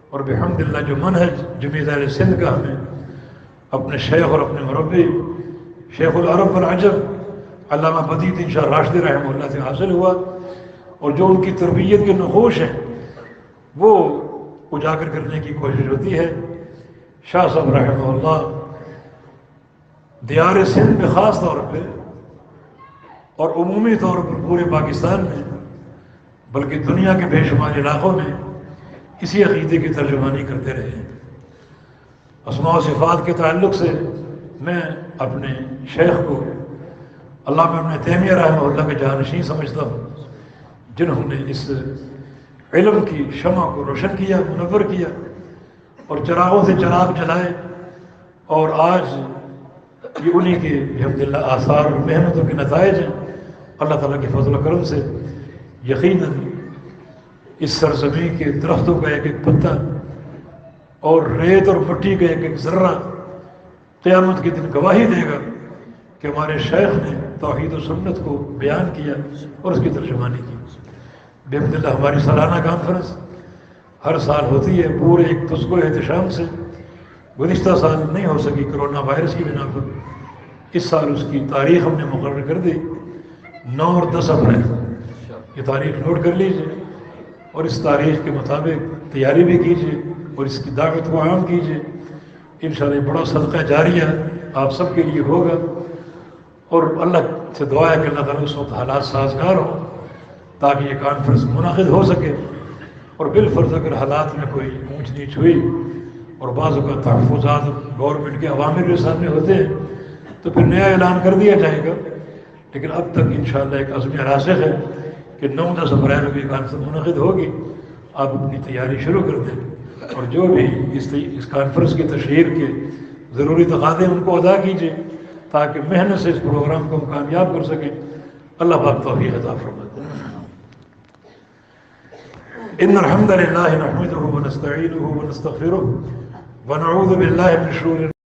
اور بحمدللہ جو منہج جمیع اہل سندھ کا ہمیں اپنے شیخ اور اپنے مربی شیخ العرب والعجم علامہ بدیع الدین شاہ راشدی رحمہ اللہ سے حاصل ہوا، اور جو ان کی تربیت کے نقوش ہیں وہ اجاگر کرنے کی کوشش ہوتی ہے۔ شاہ صاحب رحمہ اللہ دیار سندھ میں خاص طور پہ اور عمومی طور پر پورے پاکستان میں، بلکہ دنیا کے بے شمار علاقوں میں اسی عقیدے کی ترجمانی کرتے رہے ہیں۔ اسماء و صفات کے تعلق سے میں اپنے شیخ کو علامہ ابن تیمیہ رحمہ اللہ کے جانشین سمجھتا ہوں، جنہوں نے اس علم کی شمع کو روشن کیا، منور کیا اور چراغوں سے چراغ جلائے، اور آج یہ انہی کے الحمدللہ آثار اور محنتوں کے نتائج ہیں۔ اللہ تعالیٰ کے فضل و کرم سے یقیناً اس سرزمین کے درختوں کا ایک ایک پتا اور ریت اور مٹی کا ایک ایک ذرہ قیامت کے دن گواہی دے گا کہ ہمارے شیخ نے توحید و سنت کو بیان کیا اور اس کی ترجمانی کی۔ الحمدللہ ہماری سالانہ کانفرنس ہر سال ہوتی ہے پورے ایک پرسکون احتشام سے۔ گزشتہ سال نہیں ہو سکی کرونا وائرس کی بنا پر، اس سال اس کی تاریخ ہم نے مقرر کر دی 9 اور 10 اپریل۔ یہ تاریخ نوٹ کر لیجئے اور اس تاریخ کے مطابق تیاری بھی کیجئے اور اس کی دعوت کو عام کیجئے۔ انشاءاللہ بڑا صدقہ جاریہ آپ سب کے لیے ہوگا، اور اللہ سے دعا ہے کہ اللہ تعالیٰ اس وقت حالات سازگار ہوں تاکہ یہ کانفرنس منعقد ہو سکے، اور بالفرض اگر حالات میں کوئی اونچ نیچ ہوئی اور بعض اوقات تحفظات گورنمنٹ کے عوامر کے سامنے ہوتے ہیں تو پھر نیا اعلان کر دیا جائے گا، لیکن اب تک انشاءاللہ ایک عزم راسخ ہے کہ 9-10 اپریل کو یہ کانفرنس منعقد ہوگی۔ آپ اپنی تیاری شروع کر دیں اور جو بھی اس کانفرنس کی تشہیر کے ضروری تقاضے ان کو ادا کیجیے تاکہ محنت سے اس پروگرام کو ہم کامیاب کر سکیں۔ اللہ پاک توفیق عطا فرمائے۔ ان الحمد للہ نحمده ونستعینه ونستغفره ونعوذ باللہ من شرور